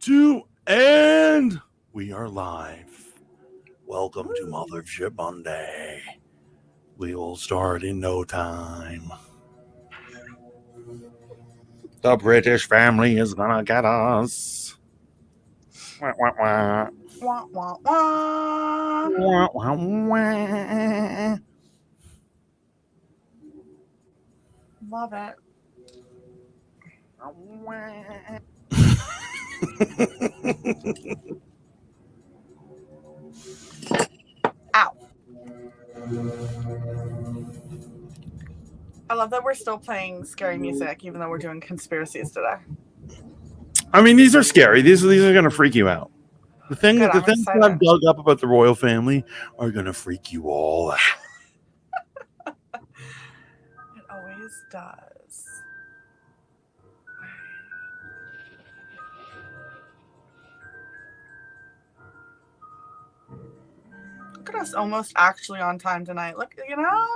2, and we are live. Welcome to Mothership Monday. We will start in no time. The British family is gonna get us. Wah, wah, wah. Wah, wah, wah. Wah, wah, wah. Love it. Ow. I love that we're still playing scary music, even though we're doing conspiracies today. I mean, these are scary. These are gonna freak you out. The things Good, I'm that excited. I've dug up about the royal family are gonna freak you all out. It always does. Look at us almost actually on time tonight. Look, you know?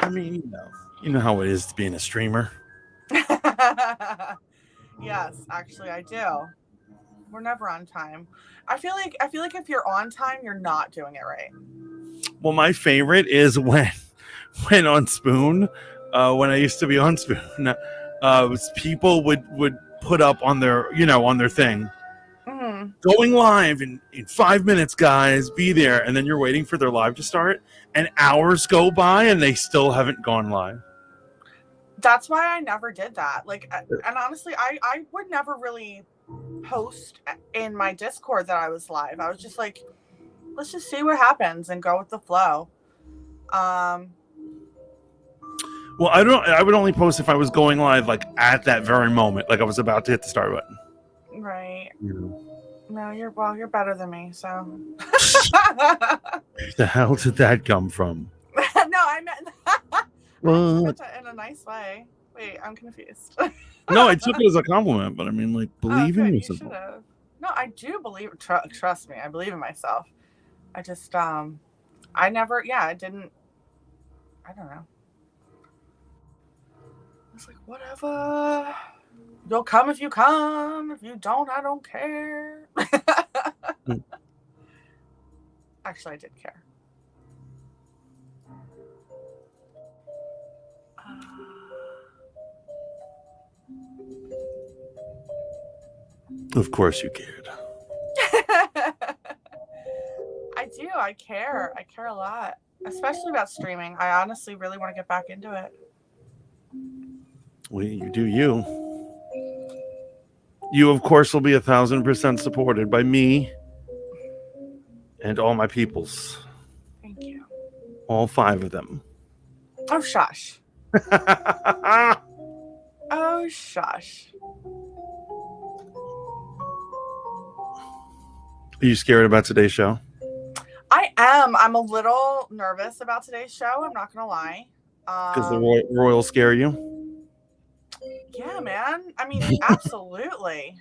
I mean, you know how it is to being a streamer. Yes, actually I do. We're never on time. I feel like if you're on time, you're not doing it right. Well, my favorite is when on Spoon, when I used to be on Spoon, people would put up on their thing, going live in 5 minutes, guys, be there, and then you're waiting for their live to start, and hours go by and they still haven't gone live. That's why I never did that. Like, and honestly, I would never really post in my Discord that I was live. I was just like, let's just see what happens and go with the flow. Well, I would only post if I was going live, like at that very moment, like I was about to hit the start button. Right. Yeah. No, you're better than me. So. The hell did that come from? No, I meant What? in a nice way. Wait, I'm confused. No, I took it as a compliment, but I mean, like, believe in yourself. No, I do believe. Trust me, I believe in myself. I just, I never. Yeah, I didn't. I don't know. I was like, whatever. You'll come if you come. If you don't, I don't care. Actually, I did care. Of course you cared. I do. I care. I care a lot, especially about streaming. I honestly really want to get back into it. Well, you do you. You, of course, will be 1,000% supported by me and all my peoples. Thank you. All 5 of them. Oh, shush. Oh, shush. Are you scared about today's show? I am. I'm a little nervous about today's show. I'm not going to lie. Because the royals scare you? Yeah, man. I mean, absolutely.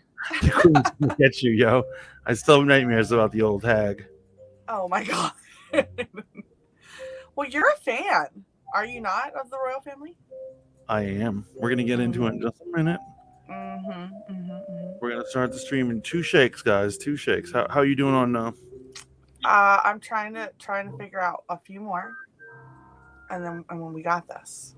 Get you, yo. I still have nightmares about the old hag. Oh, my God. Well, you're a fan. Are you not of the royal family? I am. We're going to get into it in just a minute. We're going to start the stream in 2 shakes, guys. 2 shakes. How are you doing on... I'm trying to figure out a few more. And then we got this.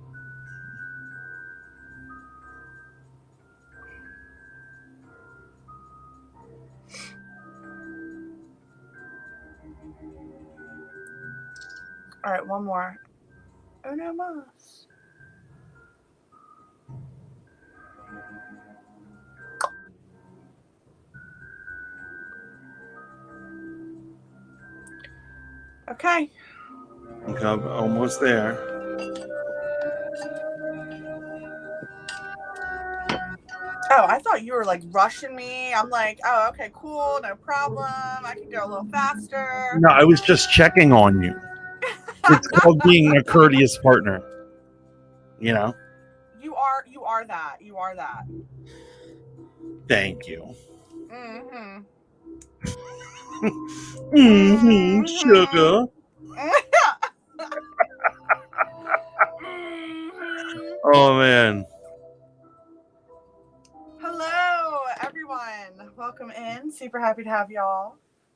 All right, one more. Una más. Okay. I'm almost there. Oh, I thought you were like rushing me. I'm like, oh, okay, cool, no problem. I can go a little faster. No, I was just checking on you. It's called being a courteous partner. You know? You are that. You are that. Thank you. Sugar. Oh, man. Hello, everyone. everyone. Welcome in. Super happy to have y'all.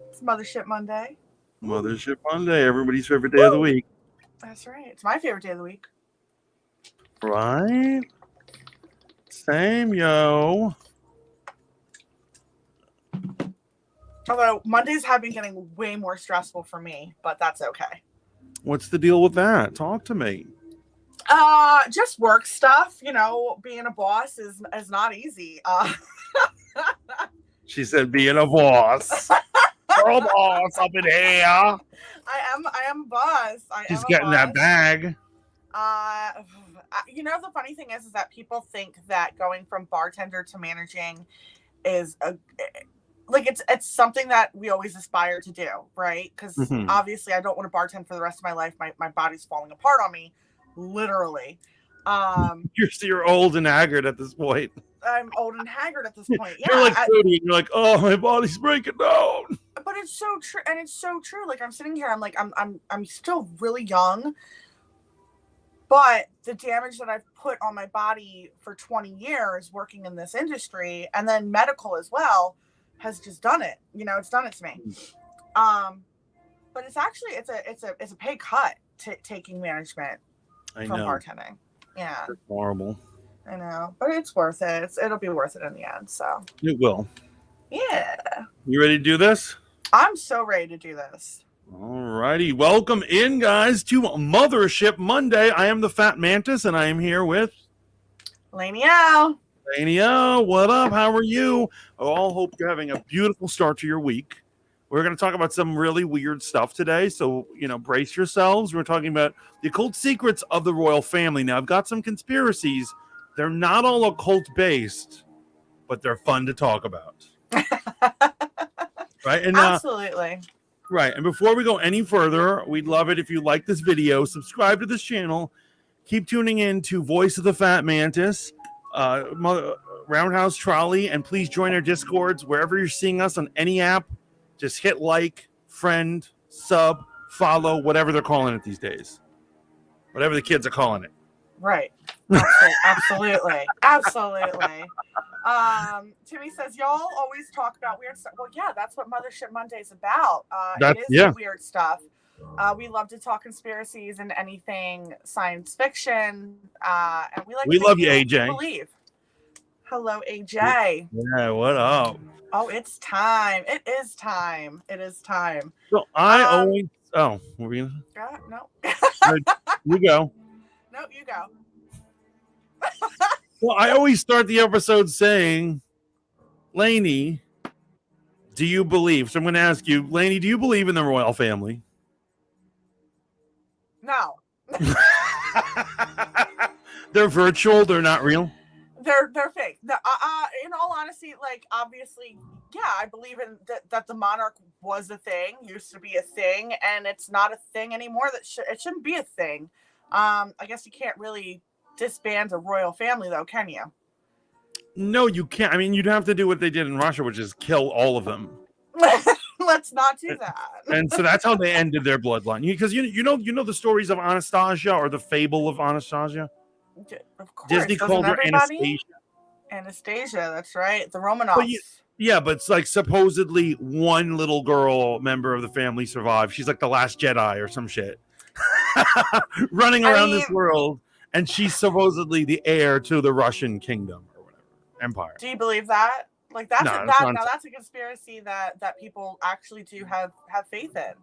It's Mothership Monday. Mothership Monday, everybody's favorite day of the week. That's right. It's my favorite day of the week. Right? Same, yo. Although Mondays have been getting way more stressful for me, but that's okay. What's the deal with that? Talk to me. Just work stuff. You know, being a boss is not easy. She said, being a boss. Girl boss up in here. I am a boss. She's getting that bag. You know, the funny thing is that people think that going from bartender to managing is it's something that we always aspire to do, right? Because obviously I don't want to bartend for the rest of my life. My body's falling apart on me, literally. You're old and haggard at this point. I'm old and haggard at this point. Yeah, you're like 30 and you're like, oh, my body's breaking down. But it's so true, and it's so true. Like I'm sitting here, I'm like, I'm still really young, but the damage that I've put on my body for 20 years working in this industry, and then medical as well, has just done it. You know, it's done it to me. But it's actually it's a pay cut taking management from bartending. Yeah, it's horrible. I know, but it's worth it. It'll be worth it in the end. So it will. Yeah. You ready to do this? I'm so ready to do this. All righty. Welcome in, guys, to Mothership Monday. I am the Fat Mantis, and I am here with Lainey. Lainey, what up? How are you? I all hope you're having a beautiful start to your week. We're going to talk about some really weird stuff today, so, you know, brace yourselves. We're talking about the occult secrets of the royal family. Now, I've got some conspiracies. They're not all occult-based, but they're fun to talk about. Right? And, absolutely. Right. And before we go any further, we'd love it if you like this video, subscribe to this channel, keep tuning in to Voice of the Fat Mantis, Roundhouse Trolley, and please join our Discords wherever you're seeing us on any app. Just hit like, friend, sub, follow, whatever they're calling it these days. Whatever the kids are calling it. Right. Absolutely. Timmy says, y'all always talk about weird stuff. Well, yeah, that's what Mothership Monday is about. It is weird stuff. We love to talk conspiracies and anything science fiction. And we love you, AJ. Believe. Hello, AJ. Yeah, what up? Oh, it's time. It is time. So I always. Oh, what were we gonna? No. You go. No, you go. Well, I always start the episode saying, Lainey, do you believe? So I'm going to ask you, Lainey, do you believe in the royal family? No. They're virtual. They're not real. They're fake. In all honesty, like obviously, yeah, I believe in that the monarch was a thing, used to be a thing, and it's not a thing anymore. It shouldn't be a thing. I guess you can't really disband a royal family, though, can you? No, you can't. I mean, you'd have to do what they did in Russia, which is kill all of them. Let's not do that. And so that's how they ended their bloodline. Because you know the stories of Anastasia, or the fable of Anastasia. Of course, Disney called her Anastasia. Anastasia, that's right. The Romanovs. But it's like supposedly one little girl member of the family survived. She's like the last Jedi or some shit. Running around this world, and she's supposedly the heir to the Russian kingdom or whatever empire. Do you believe that? Like that's that's a conspiracy that people actually do have faith in.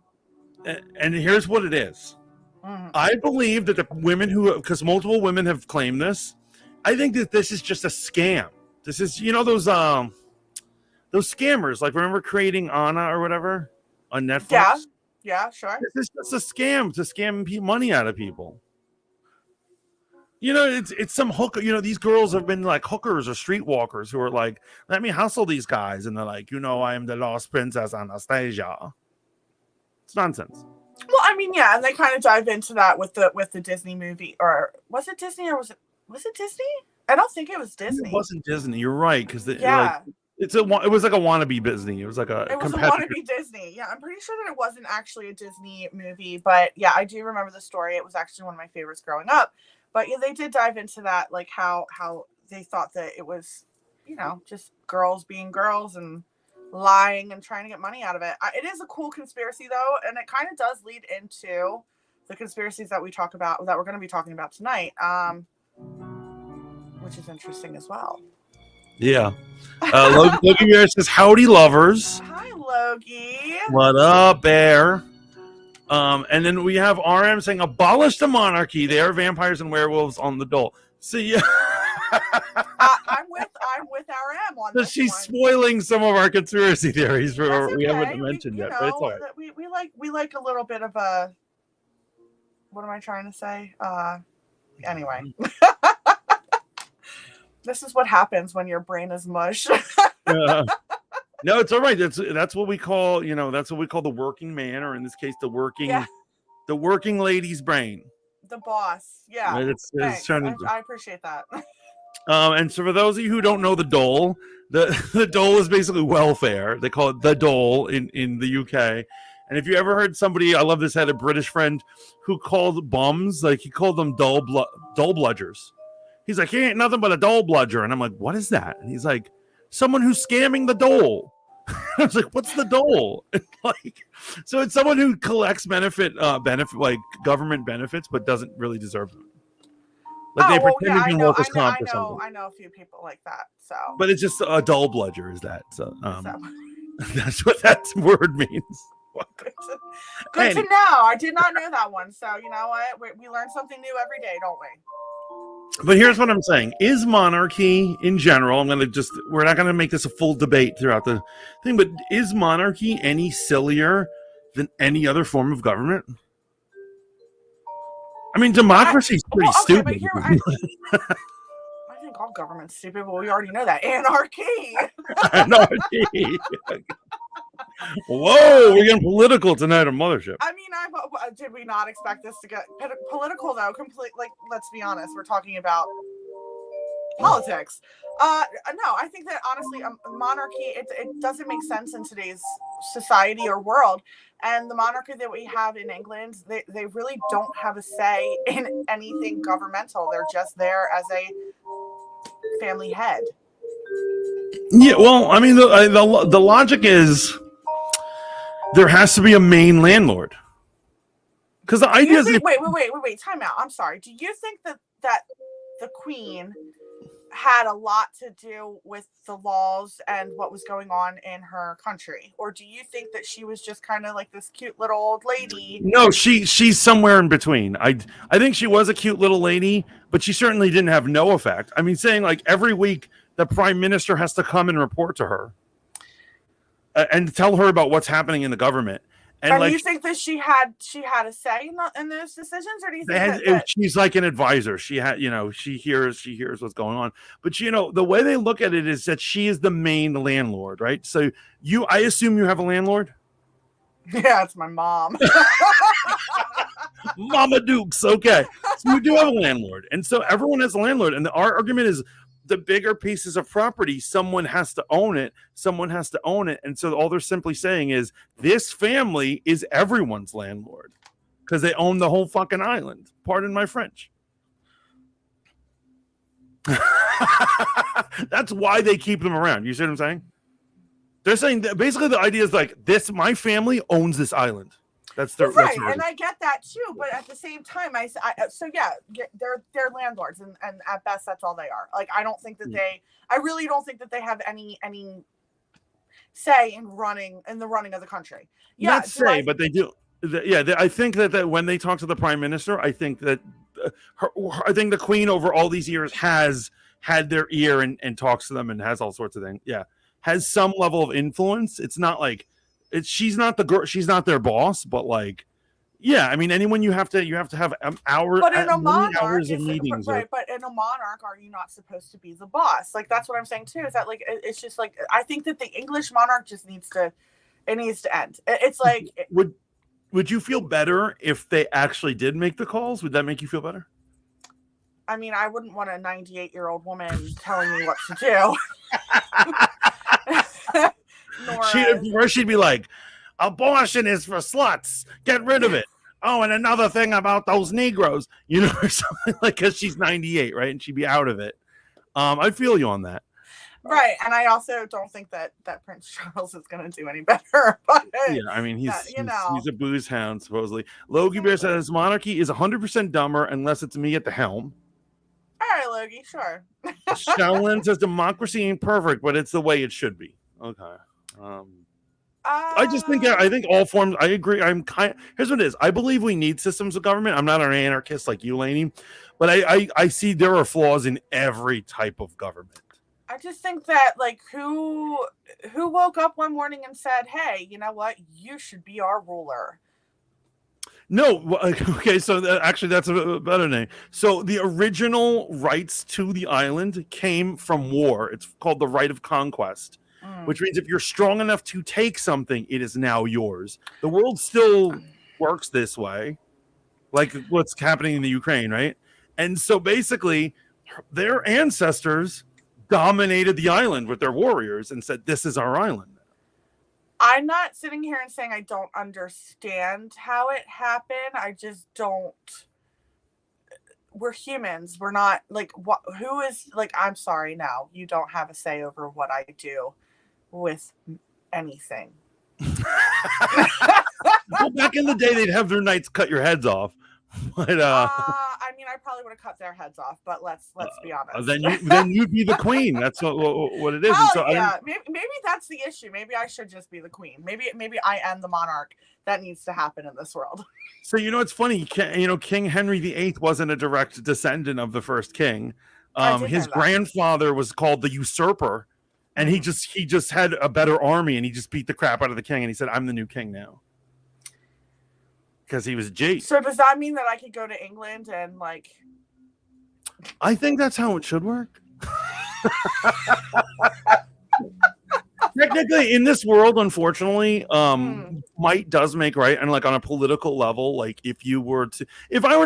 And here's what it is. Mm-hmm. I believe that the women because multiple women have claimed this, I think that this is just a scam. This is, you know, those scammers, like remember Creating Anna or whatever on Netflix? Yeah, sure. This is just a scam to scam money out of people. You know, it's some hooker. You know, these girls have been like hookers or streetwalkers who are like, let me hustle these guys, and they're like, you know, I am the lost princess Anastasia. It's nonsense. Well, I mean, yeah, and they kind of dive into that with the Disney movie, or was it Disney, or was it Disney? I don't think it was Disney. It wasn't Disney. You're right, because it was like a wannabe Disney. It was like a wannabe Disney. Yeah, I'm pretty sure that it wasn't actually a Disney movie, but yeah, I do remember the story. It was actually one of my favorites growing up. But yeah, they did dive into that, like how they thought that it was just girls being girls and lying and trying to get money out of it. It is a cool conspiracy though, and it kind of does lead into the conspiracies that we're going to be talking about tonight, which is interesting as well. Yeah. Logie Bear says, howdy, lovers. Hi, Logie. What up, Bear? And then we have RM saying, abolish the monarchy. They are vampires and werewolves on the dole. So, yeah. I'm with RM on this. She's spoiling some of our conspiracy theories okay. We haven't mentioned yet, but it's all right. We like a little bit of a, what am I trying to say? Anyway. This is what happens when your brain is mush. No, it's all right. That's what we call, the working man, or in this case, the working lady's brain. The boss. Yeah. I appreciate that. And so for those of you who don't know the dole, the dole is basically welfare. They call it the dole in the UK. And if you ever heard somebody, I love this, had a British friend who called bums, like he called them dole bludgers. He's like, he ain't nothing but a dole bludger. And I'm like, what is that? And he's like, someone who's scamming the dole. I was like, what's the dole? So it's someone who collects benefit like government benefits, but doesn't really deserve them. Like they pretend to be workers' comp or something. I know a few people like that. So, but it's just a dole bludger, is that? So, that's what that word means. Good to know. I did not know that one. So you know what? We learn something new every day, don't we? But here's what I'm saying. Is monarchy in general, we're not going to make this a full debate throughout the thing, but is monarchy any sillier than any other form of government? I mean, democracy is pretty stupid. But here, I think all government's stupid, but we already know that. Anarchy. Anarchy. Whoa, we're getting political tonight on Mothership. I mean, did we not expect this to get political though? Let's be honest, we're talking about politics. No, I think that honestly, monarchy, it doesn't make sense in today's society or world. And the monarchy that we have in England, they really don't have a say in anything governmental. They're just there as a family head. Yeah, well, I mean, the logic is there has to be a main landlord. Because the idea is... Wait, time out. I'm sorry. Do you think that the Queen had a lot to do with the laws and what was going on in her country? Or do you think that she was just kind of like this cute little old lady? No, she's somewhere in between. I think she was a cute little lady, but she certainly didn't have no effect. I mean, saying like every week the prime minister has to come and report to her and tell her about what's happening in the government. And like, you think that she had a say in those decisions, or do you think that she's like an advisor? She had, she hears what's going on. But the way they look at it is that she is the main landlord, right? So I assume you have a landlord. Yeah, it's my mom. Mama Dukes. Okay, so you do have a landlord, and so everyone has a landlord. And our argument is, the bigger pieces of property, someone has to own it. And so all they're simply saying is this family is everyone's landlord because they own the whole fucking island. Pardon my French. That's why they keep them around. You see what I'm saying? They're saying that basically the idea is like my family owns this island. That's their right, and I get that too. But at the same time, they're landlords, and at best, that's all they are. Like, I don't think that I really don't think that they have any say in the running of the country. Yeah, not say, but they do. I think that when they talk to the prime minister, I think that I think the Queen over all these years has had their ear and talks to them and has all sorts of things. Yeah, has some level of influence. It's not like. She's not the girl. She's not their boss, but like, yeah. I mean, anyone you have to have hours. But in a monarch, hours of meetings, right? But in a monarch, are you not supposed to be the boss? Like that's what I'm saying too. Is that like it's just like I think that the English monarch just needs to end. It's like would you feel better if they actually did make the calls? Would that make you feel better? I mean, I wouldn't want a 98-year-old woman telling me what to do. She'd be like, abortion is for sluts. Get rid of it. Oh, and another thing about those Negroes, or something like, because she's 98, right? And she'd be out of it. I feel you on that. Right, and I also don't think that Prince Charles is going to do any better. But Yeah, I mean you know, he's a booze hound supposedly. Logie Bear says monarchy is 100% dumber unless it's me at the helm. all right, Logie, sure. Shaolin says democracy ain't perfect, but it's the way it should be. Okay. I just think I think all forms. I agree. Here's what it is. I believe we need systems of government. I'm not an anarchist like you, Lainey, but I see there are flaws in every type of government. I just think that like who woke up one morning and said, "Hey, you know what? You should be our ruler." No, okay. So actually, that's a better name. So the original rights to the island came from war. It's called the right of conquest. Which means if you're strong enough to take something, it is now yours. The world still works this way, like what's happening in the Ukraine, right? And so basically, their ancestors dominated the island with their warriors and said, "This is our island." I'm not sitting here and saying I don't understand how it happened. I just don't. We're humans. We're not like what? Who is like? I'm sorry. No, you don't have a say over what I do with anything. Well, back in the day, they'd have their knights cut your heads off. But I mean, I probably would have cut their heads off. But let's be honest. Then you'd be the queen. That's what it is. Oh, so yeah, maybe that's the issue. Maybe I should just be the queen. Maybe I am the monarch that needs to happen in this world. So it's funny. King Henry VIII wasn't a direct descendant of the first king. His grandfather was called the usurper. And he just had a better army, and he just beat the crap out of the king. And he said, "I'm the new king now," because he was G. So does that mean that I could go to England and like? I think that's how it should work. Technically, in this world, unfortunately, might does make right, and like on a political level, like if I were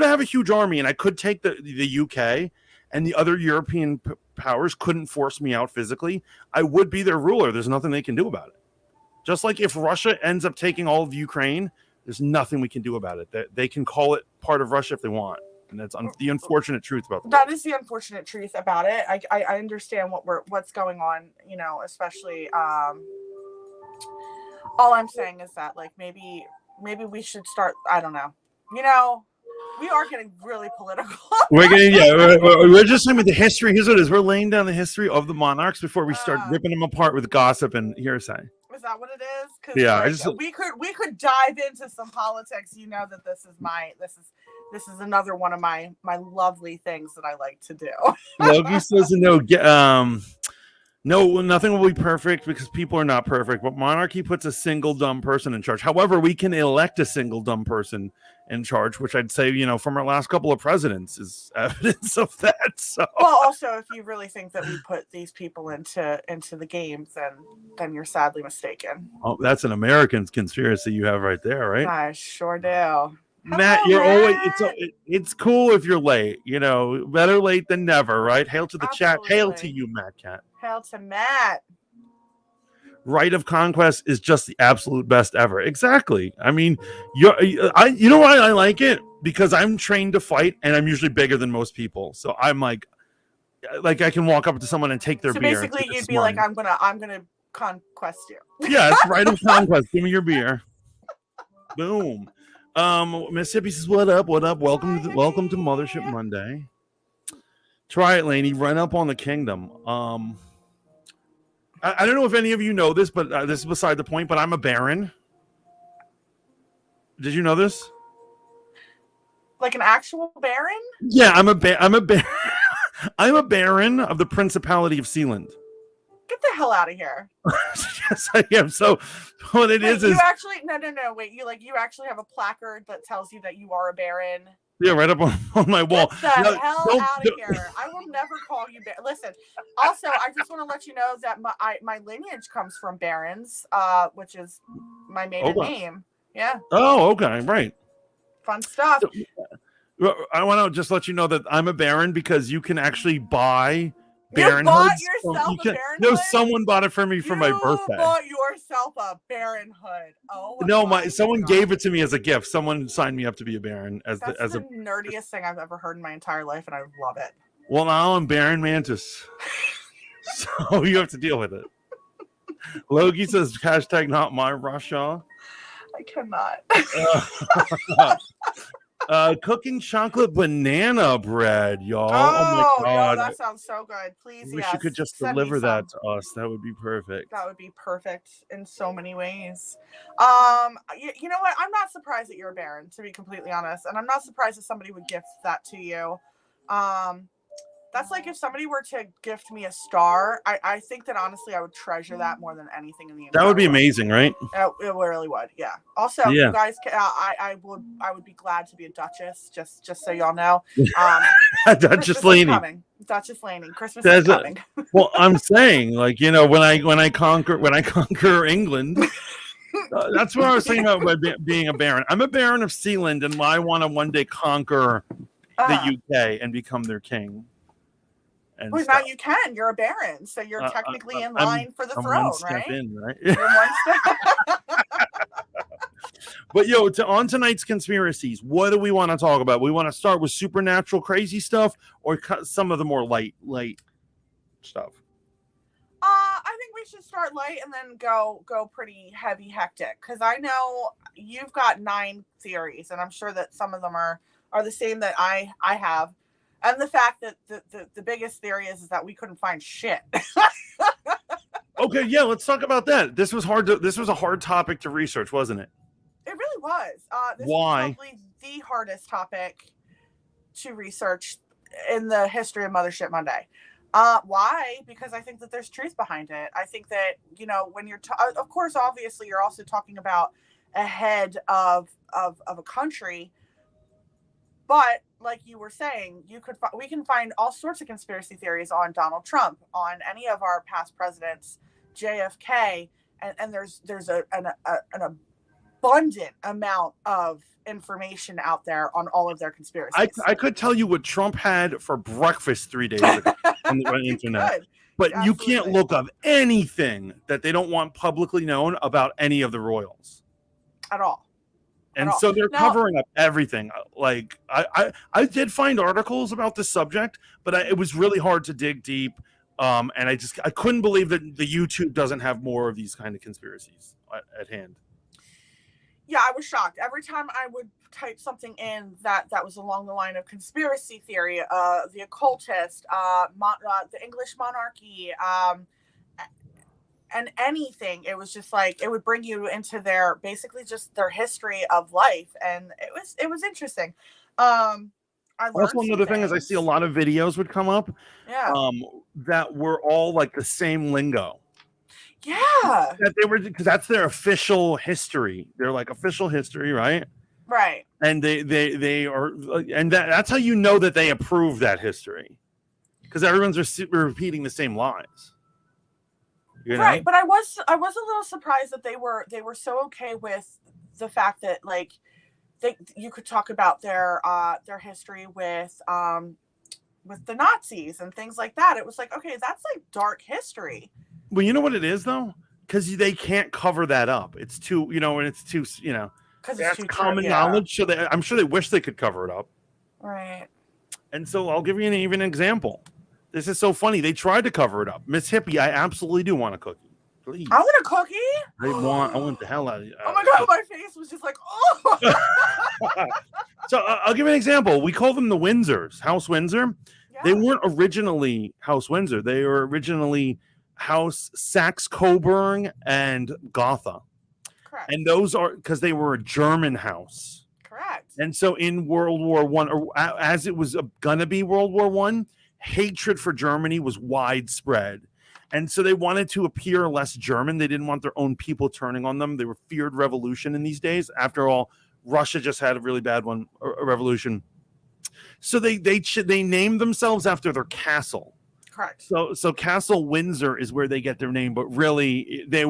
to have a huge army and I could take the UK. And the other European powers couldn't force me out physically, I would be their ruler. There's nothing they can do about it. Just like if Russia ends up taking all of Ukraine, there's nothing we can do about it. They can call it part of Russia if they want. And that's the unfortunate truth about that. That is the unfortunate truth about it. I understand what's going on, especially all I'm saying is that like maybe we should start, I don't know. We are getting really political. We're just saying with the history. Here's what it is. We're laying down the history of the monarchs before we start ripping them apart with gossip and hearsay. Is that what it is? Yeah, we could dive into some politics. That this is another one of my lovely things that I like to do. Logie says no, nothing will be perfect because people are not perfect, but monarchy puts a single dumb person in charge. However, we can elect a single dumb person in charge, which I'd say, from our last couple of presidents is evidence of that. So, well, also, if you really think that we put these people into the games, then you're sadly mistaken. Oh, that's an American conspiracy you have right there, right? I sure do. Matt, you're always it's cool if you're late, better late than never, right? Hail to the chat. Hail to you, Matt Cat. Hail to Matt. Right of conquest is just the absolute best ever. Exactly. I mean, you know why I like it? Because I'm trained to fight, and I'm usually bigger than most people. So I'm like I can walk up to someone and take their beer. So basically, you'd be like, I'm gonna conquest you. Yeah, it's right of conquest. Give me your beer. Boom. Mississippi says, "What up? What up? Welcome to Mothership Monday." Try it, Lainey. Run up on the kingdom. I don't know if any of you know this, but this is beside the point. But I'm a baron. Did you know this? Like an actual baron? Yeah, I'm a baron. I'm a baron of the Principality of Sealand. Get the hell out of here. Yes, I am. So what it is you actually no wait, you actually have a placard that tells you that you are a baron. Yeah, right up on my wall. Get the hell out of here. I will never call you baron. Listen, also, I just want to let you know that my lineage comes from barons, which is my maiden name. Yeah. Oh, okay, right. Fun stuff. I want to just let you know that I'm a baron because you can actually buy baron hoods. Yourself a baron no, hood? Someone bought it for me for my birthday. You bought yourself a baron hood. Oh no, someone gave it to me as a gift. Someone signed me up to be a baron as the nerdiest thing I've ever heard in my entire life, and I love it. Well, now I'm Baron Mantis. So you have to deal with it. Logie says, hashtag not my Russia. I cannot. Cooking chocolate banana bread, y'all. Oh, my God. no, that sounds so good. Please, Wish yes. you could just send me deliver that some. to us. That would be perfect. That would be perfect in so many ways. You know what? I'm not surprised that you're a Baron, to be completely honest. And I'm not surprised that somebody would gift that to you. That's like if somebody were to gift me a star, I think that honestly I would treasure that more than anything in the entire That would be world. Amazing, right? It really would, yeah. Also, Yeah. you guys, I would be glad to be a Duchess, just so y'all know. Duchess Lainey. Duchess Lainey. Christmas is coming. Well, I'm saying, like, you know, when I conquer England, that's what I was saying about being a Baron. I'm a Baron of Sealand, and I want to one day conquer the UK and become their king. Well, now you can. You're a Baron, so you're technically in line for the throne, right? You're one step. But on tonight's conspiracies, what do we want to talk about? We want to start with supernatural crazy stuff, or some of the more light stuff. I think we should start light and then go pretty heavy, hectic. Because I know you've got 9 theories, and I'm sure that some of them are the same that I have. And the fact that the biggest theory is that we couldn't find shit. Okay, yeah, let's talk about that. This was a hard topic to research, wasn't it? It really was. This Why? was probably the hardest topic to research in the history of Mothership Monday. Why? Because I think that there's truth behind it. I think that, when you're, of course, obviously, you're also talking about a head of a country. But like you were saying, we can find all sorts of conspiracy theories on Donald Trump, on any of our past presidents, JFK, and there's an abundant amount of information out there on all of their conspiracies. I could tell you what Trump had for breakfast 3 days ago on the internet. But absolutely. You can't look up anything that they don't want publicly known about any of the royals. At all. And so they're covering up everything. Like I did find articles about this subject, but it was really hard to dig deep. And I couldn't believe that the YouTube doesn't have more of these kind of conspiracies at hand. Yeah, I was shocked. Every time I would type something in that was along the line of conspiracy theory, the occultist, the English monarchy, and anything, it was just like it would bring you into their history of life, and it was interesting. I also, another thing is I see a lot of videos would come up, that were all like the same lingo. Yeah, that they were, because that's their official history. They're like official history, right? Right. And they are, and that's how you know that they approve that history, because everyone's repeating the same lies. Right, but I was a little surprised that they were so okay with the fact that like you could talk about their history with the Nazis and things like that. It was like, okay, that's like dark history. Well, you know what it is though, because they can't cover that up. It's too, and it's too, because it's too common knowledge. So I'm sure they wish they could cover it up. Right. And so I'll give you an example. This is so funny. They tried to cover it up. Miss Hippie, I absolutely do want a cookie. Please. I want a cookie. I want the hell out of you. Oh my God, my face was just like, oh. So I'll give you an example. We call them the Windsors, House Windsor. Yeah. They weren't originally House Windsor. They were originally House Saxe-Coburg and Gotha. Correct. And those are because they were a German house. Correct. And so in World War I, or as it was gonna be World War I, hatred for Germany was widespread. And so they wanted to appear less German. They didn't want their own people turning on them. They were feared revolution in these days. After all, Russia just had a really bad one, a revolution. So they named themselves after their castle. Correct. So Castle Windsor is where they get their name, but really they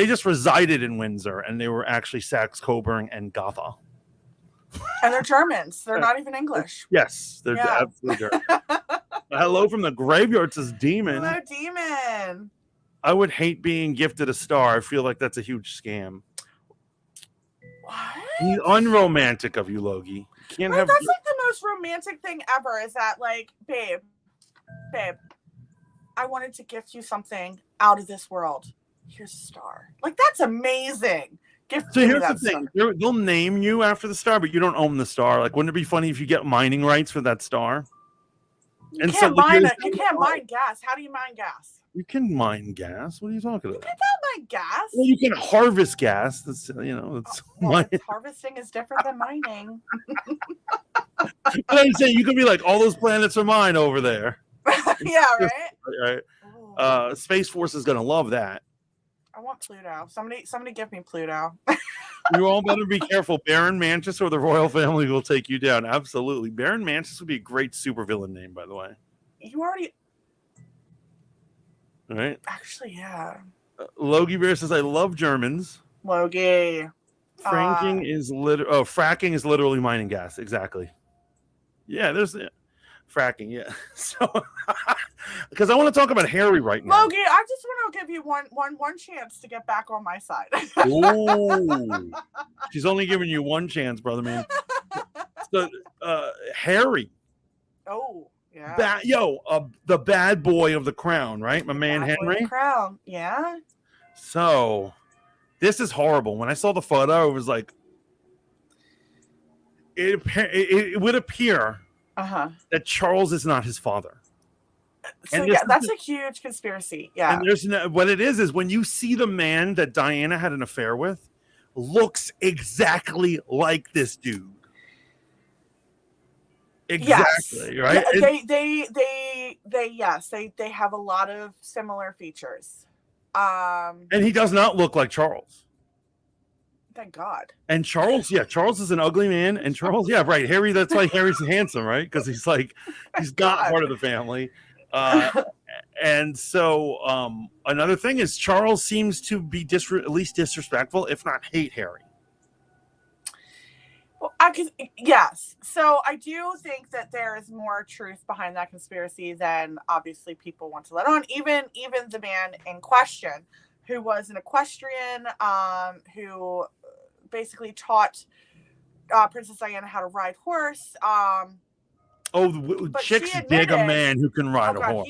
just resided in Windsor, and they were actually Saxe-Coburg and Gotha. And they're Germans. They're not even English. Yes, they're absolutely German. Hello from the graveyard, says Demon. Hello, Demon. I would hate being gifted a star. I feel like that's a huge scam. What? He's unromantic of you, Logie. That's like the most romantic thing ever, is that like, babe, I wanted to gift you something out of this world. Here's a star. Like, that's amazing. So Give me here's the that star. thing: they'll name you after the star, but you don't own the star. Like, wouldn't it be funny if you get mining rights for that star? You can't mine gas. How do you mine gas? You can mine gas. What are you talking You about? cannot mine gas. Well, you can harvest gas. That's Harvesting is different than mining. But I'm saying you could be like, all those planets are mine over there. Yeah, right. Right. Space Force is gonna love that. I want Pluto. Somebody give me Pluto. You all better be careful. Baron Mantis or the royal family will take you down. Absolutely. Baron Mantis would be a great supervillain name, by the way. You already. All right. Actually, yeah. Logie Bear says, I love Germans. Logie. Fracking is literally mining gas. Exactly. Yeah, there's fracking. Yeah. So, because I want to talk about Harry right now. Logie, I just want to give you one chance to get back on my side. Ooh. She's only giving you one chance, brother man. So, Harry. Oh, yeah. The bad boy of the crown, right? My man Henry. Crown, yeah. So, this is horrible. When I saw the photo, it was like, it would appear that Charles is not his father. So yeah, that's a huge conspiracy. Yeah. And there's what it is when you see the man that Diana had an affair with looks exactly like this dude. Exactly, yes. right? They have a lot of similar features. And he does not look like Charles. Thank God. And Charles is an ugly man. And Charles, yeah, right. Harry, that's why Harry's handsome, right? Because he's not part of the family. And so another thing is Charles seems to be at least disrespectful, if not hate Harry. Well, yes. So I do think that there is more truth behind that conspiracy than obviously people want to let on. Even the man in question, who was an equestrian, who basically taught Princess Diana how to ride horse. Chicks dig a man who can ride a horse.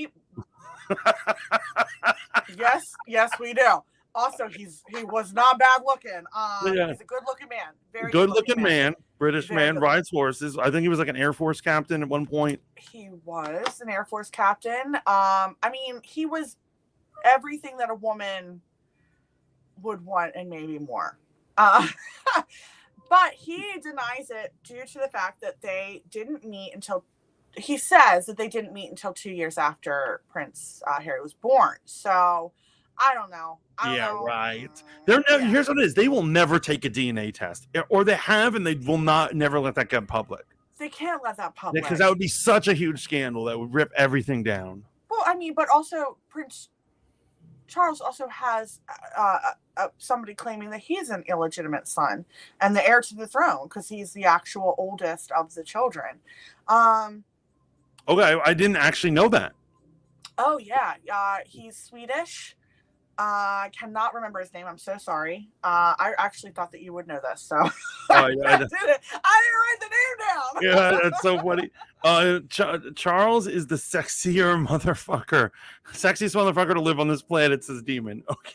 Yes, we do. Also, he was not bad looking. He's a good looking man. Very good looking man. British man, rides horses. I think he was like an Air Force captain at one point. He was an Air Force captain. I mean, he was everything that a woman would want and maybe more. But he denies it due to the fact that they didn't meet until. He says that they didn't meet until 2 years after Prince Harry was born. So I don't know. Right. Here's what it is. They will never take a DNA test, or they have, and they will never let that get public. They can't let that public because that would be such a huge scandal that would rip everything down. Well, I mean, but also Prince Charles also has somebody claiming that he's an illegitimate son and the heir to the throne because he's the actual oldest of the children. Okay, I didn't actually know that. Oh, yeah. He's Swedish. I cannot remember his name. I'm so sorry. I actually thought that you would know this. So I didn't write the name down. Yeah, that's so funny. Charles is the sexier motherfucker. Sexiest motherfucker to live on this planet, says Demon. Okay.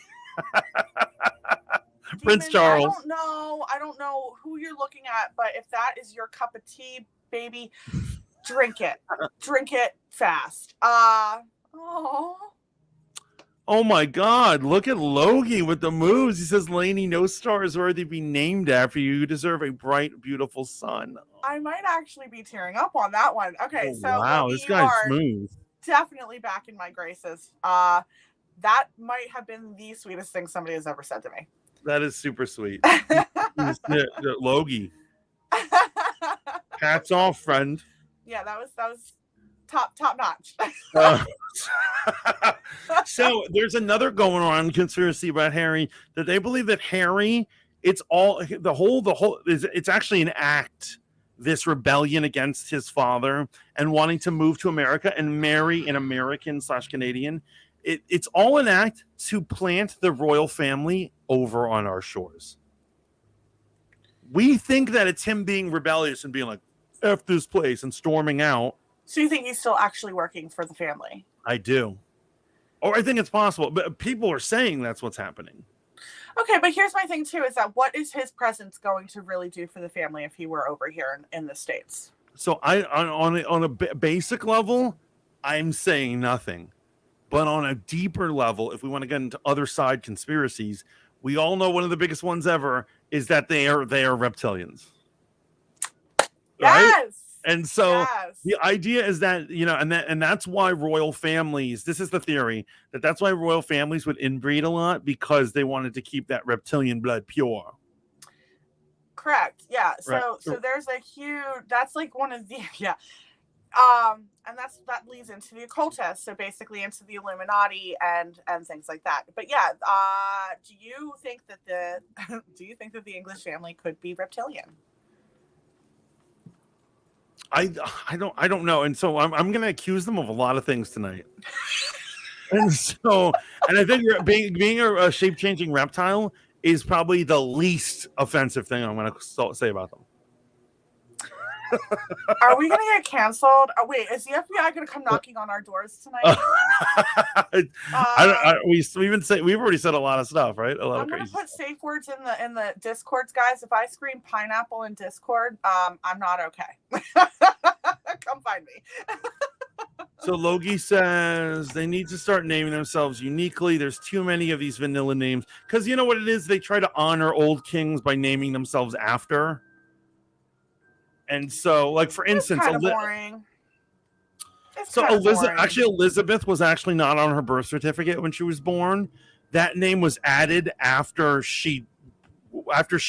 Prince Charles. I don't know who you're looking at, but if that is your cup of tea, baby, drink it. Drink it fast. Oh my God, look at Logie with the moves. He says, Lainey, no star is worthy to be named after you. You deserve a bright, beautiful son. I might actually be tearing up on that one. Okay, wow, Logie, this guy's smooth. Definitely back in my graces. That might have been the sweetest thing somebody has ever said to me. That is super sweet. Logie. Hats off, friend. Yeah, that was top notch. So there's another going on conspiracy about Harry that they believe that Harry, it's actually an act, this rebellion against his father and wanting to move to America and marry an American/Canadian. It's all an act to plant the royal family over on our shores. We think that it's him being rebellious and being like, F this place and storming out. So you think he's still actually working for the family? I do. Or I think it's possible, but people are saying that's what's happening. Okay, but here's my thing too: is that what is his presence going to really do for the family if he were over here in the States? So on a basic level, I'm saying nothing. But on a deeper level, if we want to get into other side conspiracies, we all know one of the biggest ones ever is that they are reptilians. Right? Yes. And so yes. the idea is that, and that's why royal families, this is the theory, that's why royal families would inbreed a lot, because they wanted to keep that reptilian blood pure. Correct. Yeah. Right. So there's a huge, that's like one of the, yeah. And that leads into the occultists, so basically into the Illuminati and things like that. But yeah, do you think that the English family could be reptilian? I don't know, and so I'm going to accuse them of a lot of things tonight. And I think being a shape changing reptile is probably the least offensive thing I'm going to say about them. Are we going to get canceled? Oh, wait, is the FBI going to come knocking on our doors tonight? We've already said a lot of stuff, right? I'm going to put safe words in the Discords, guys. If I scream pineapple in Discord, I'm not okay. Come find me. So Logie says they need to start naming themselves uniquely. There's too many of these vanilla names, because you know what it is? They try to honor old kings by naming themselves after. And so, like, for instance, boring. So Elizabeth was actually not on her birth certificate when she was born. That name was added after she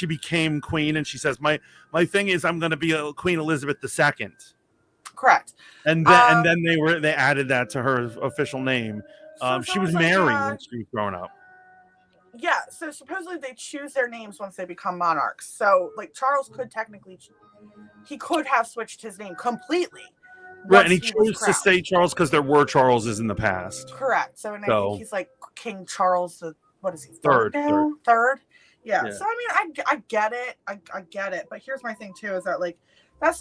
became queen, and she says, my thing is I'm going to be a Queen Elizabeth II. Correct. And then they added that to her official name. She was married when she was growing up. Yeah, so supposedly they choose their names once they become monarchs. So, like, Charles could technically, he could have switched his name completely. Right, and he chose to say Charles because there were Charleses in the past. Correct. So, I think he's like King Charles, what is he, third? Yeah. So, I mean, I get it. I get it. But here's my thing, too, is that, like, that's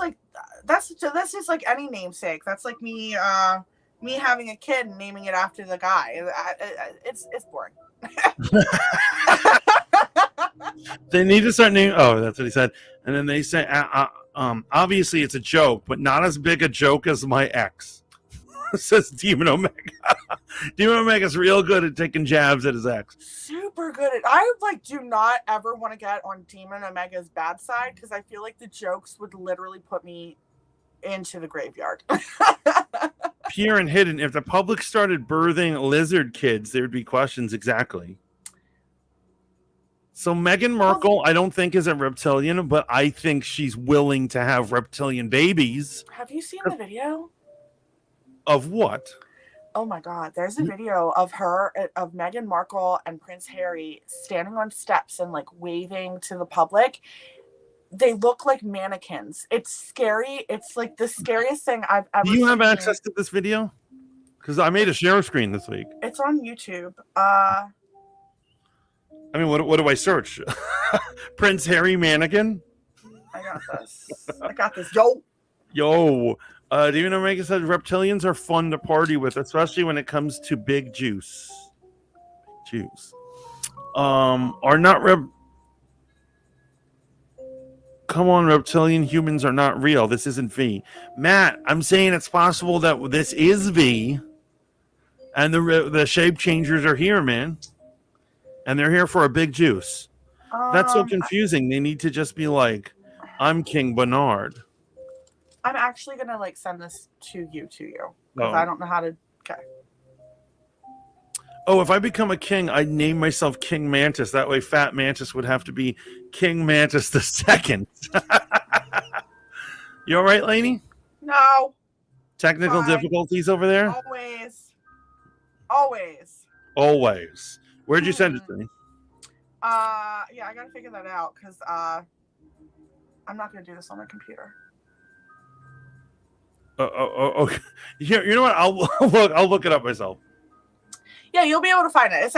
just like any namesake. That's like me having a kid and naming it after the guy. It's boring. They need to start naming. Oh, that's what he said. And then they say, obviously it's a joke, but not as big a joke as my ex. Says Demon Omega. Demon Omega's real good at taking jabs at his ex. Super good at. I do not ever want to get on Demon Omega's bad side, because I feel like the jokes would literally put me into the graveyard. Pure and hidden. If the public started birthing lizard kids, there would be questions. Exactly. So Meghan Markle, I don't think is a reptilian, but I think she's willing to have reptilian babies. Have you seen the video? Of what? Oh my God. There's a video of Meghan Markle and Prince Harry standing on steps and like waving to the public. They look like mannequins. It's scary. It's like the scariest thing I've ever seen. Do you have access to this video? Because I made a share screen this week. It's on YouTube. I mean, what do I search? Prince Harry mannequin? I got this. Yo. Demon Omega said reptilians are fun to party with, especially when it comes to big juice. Are not Come on, reptilian humans are not real. This isn't V. Matt, I'm saying it's possible that this is V, and the shape changers are here, man. And they're here for a big juice. That's so confusing. They need to just be like, I'm King Bernard. I'm actually going to send this to you. Because I don't know how to. Okay. Oh, if I become a king, I'd name myself King Mantis. That way Fat Mantis would have to be King Mantis II. You all right, Lainey? No. Technical difficulties over there? Always. Where'd you send it to me? Yeah, I gotta figure that out, because I'm not gonna do this on my computer. Okay. You know what? I'll look it up myself. Yeah, you'll be able to find it. It's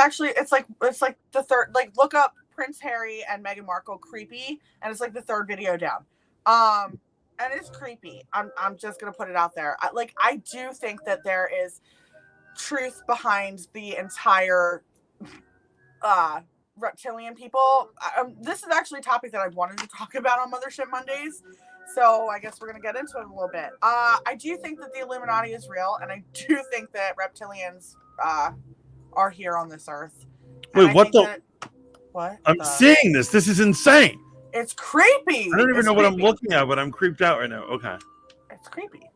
like the third. Look up Prince Harry and Meghan Markle creepy, and it's like the third video down. And it's creepy. I'm just gonna put it out there. I do think that there is truth behind the entire reptilian people. This is actually a topic that I wanted to talk about on Mothership Mondays, so I guess we're going to get into it a little bit. I do think that the Illuminati is real, and I do think that reptilians are here on this earth. Wait, what the? What? I'm seeing this. This is insane. It's creepy. I don't even know what I'm looking at, but I'm creeped out right now. Okay. It's creepy.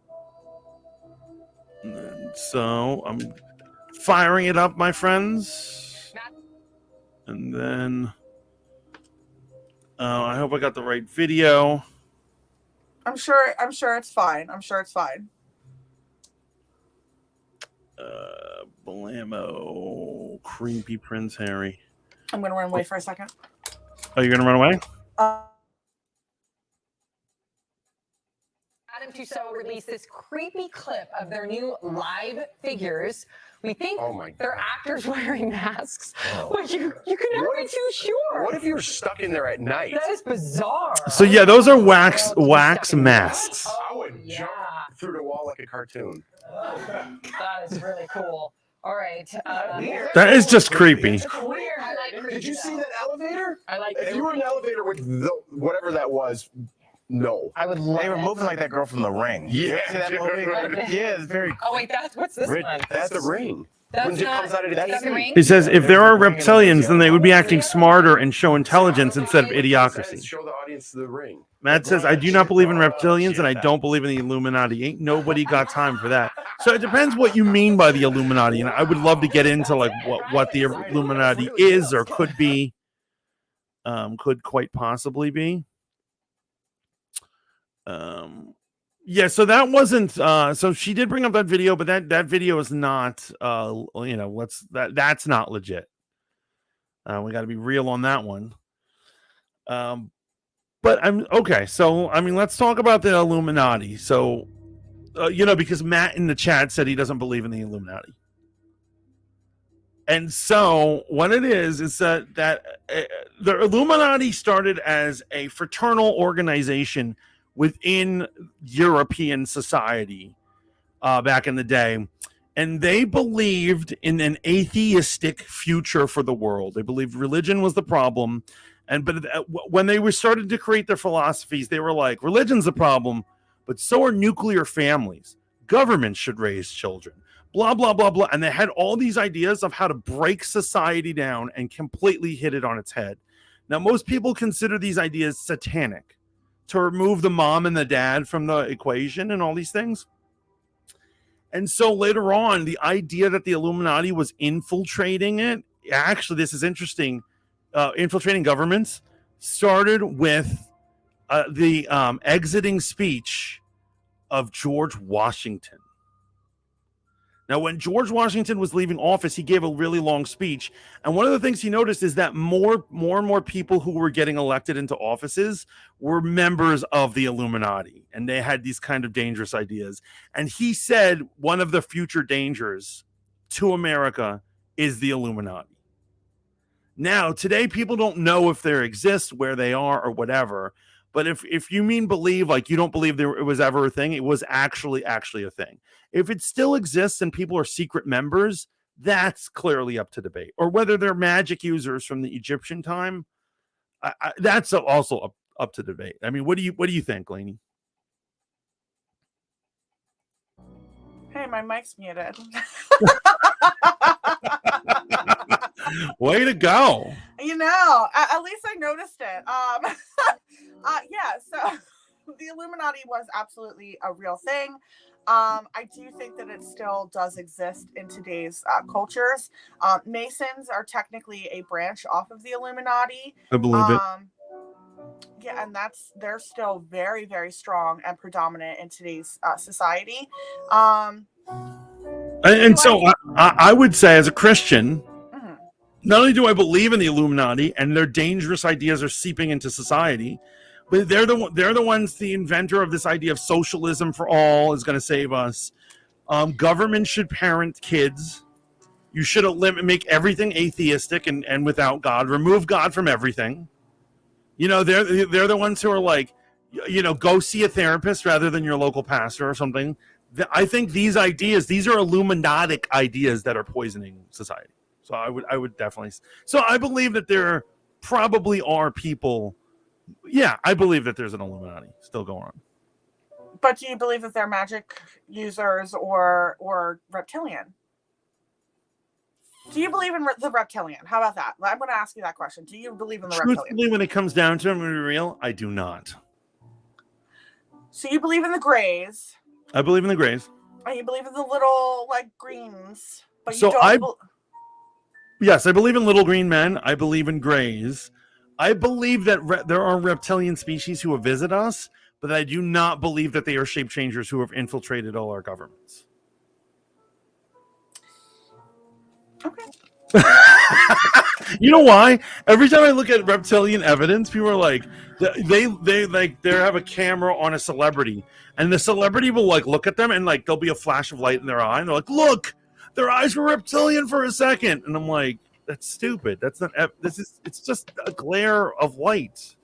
So I'm firing it up, my friends. And then I hope I got the right video. I'm sure it's fine. I'm sure it's fine. Blammo. Creepy Prince Harry. I'm going to run away for a second. Oh, you're going to run away? Adam Tussaud released this creepy clip of their new live figures. We think they're actors wearing masks, but you can never be too sure. What if you were stuck in there at night? That is bizarre. So yeah, those are wax masks. I would jump through the wall like a cartoon. That is really cool. All right. That is just creepy. Weird. I like creepy. Did you see that elevator? I like If you were in an elevator with whatever that was, no. I would. They were moving like that girl from The Ring. Yeah. See that movie? Yeah, it's very. Oh wait, what's this one? That's the ring. That's When it comes out of the that's the ring. He says if there are reptilians, then they would be acting smarter and show intelligence instead of idiocracy. Show the audience the ring. Matt says, I do not believe in reptilians and I don't believe in the Illuminati. Ain't nobody got time for that. So it depends what you mean by the Illuminati. And I would love to get into like what the Illuminati is or could be, could quite possibly be. Yeah, so that wasn't so she did bring up that video, but that video is not that's not legit. We got to be real on that one. But I'm okay. So I mean, let's talk about the Illuminati. So because Matt in the chat said he doesn't believe in the Illuminati. And so what it is that the Illuminati started as a fraternal organization within European society back in the day. And they believed in an atheistic future for the world. They believed religion was the problem. But when they started to create their philosophies, they were like, religion's the problem, but so are nuclear families. Governments should raise children. Blah, blah, blah, blah. And they had all these ideas of how to break society down and completely hit it on its head. Now, most people consider these ideas satanic, to remove the mom and the dad from the equation and all these things. And so later on, the idea that the Illuminati was infiltrating it, actually, this is interesting, infiltrating governments, started with the exiting speech of George Washington. Now, when George Washington was leaving office, he gave a really long speech. And one of the things he noticed is that more and more people who were getting elected into offices were members of the Illuminati. And they had these kind of dangerous ideas. And he said one of the future dangers to America is the Illuminati. Now, today, people don't know if they exist, where they are, or whatever. But if you mean believe, like you don't believe it was ever a thing, it was actually a thing. If it still exists and people are secret members, that's clearly up to debate. Or whether they're magic users from the Egyptian time, that's also up to debate. I mean, what do you think, Lainey? Hey, my mic's muted. Way to go. At least I noticed it. Yeah, so the Illuminati was absolutely a real thing. I do think that it still does exist in today's cultures. Masons are technically a branch off of the Illuminati. I believe it. Yeah, and they're still very, very strong and predominant in today's society. And so I would say, as a Christian, not only do I believe in the Illuminati and their dangerous ideas are seeping into society, but they're the ones, the inventor of this idea of socialism for all is going to save us. Government should parent kids. You should make everything atheistic and without God. Remove God from everything. They're the ones who are like, go see a therapist rather than your local pastor or something. I think these ideas, these are Illuminatic ideas that are poisoning society. So I would definitely. So I believe that there probably are people. Yeah, I believe that there's an Illuminati still going on. But do you believe that they're magic users or reptilian? Do you believe in the reptilian? How about that? I'm going to ask you that question. Do you believe in the reptilian? Truthfully, when it comes down to it, I'm going to be real, I do not. So you believe in the grays. I believe in the grays. And you believe in the little, like, greens. But So you don't yes, I believe in little green men. I believe in grays. I believe that there are reptilian species who have visited us, but I do not believe that they are shape changers who have infiltrated all our governments. Okay. You know why? Every time I look at reptilian evidence, people are like, they have a camera on a celebrity, and the celebrity will like look at them, and like there'll be a flash of light in their eye, and they're like, "Look, their eyes were reptilian for a second," and I'm like, "That's stupid. That's not. It's just a glare of light,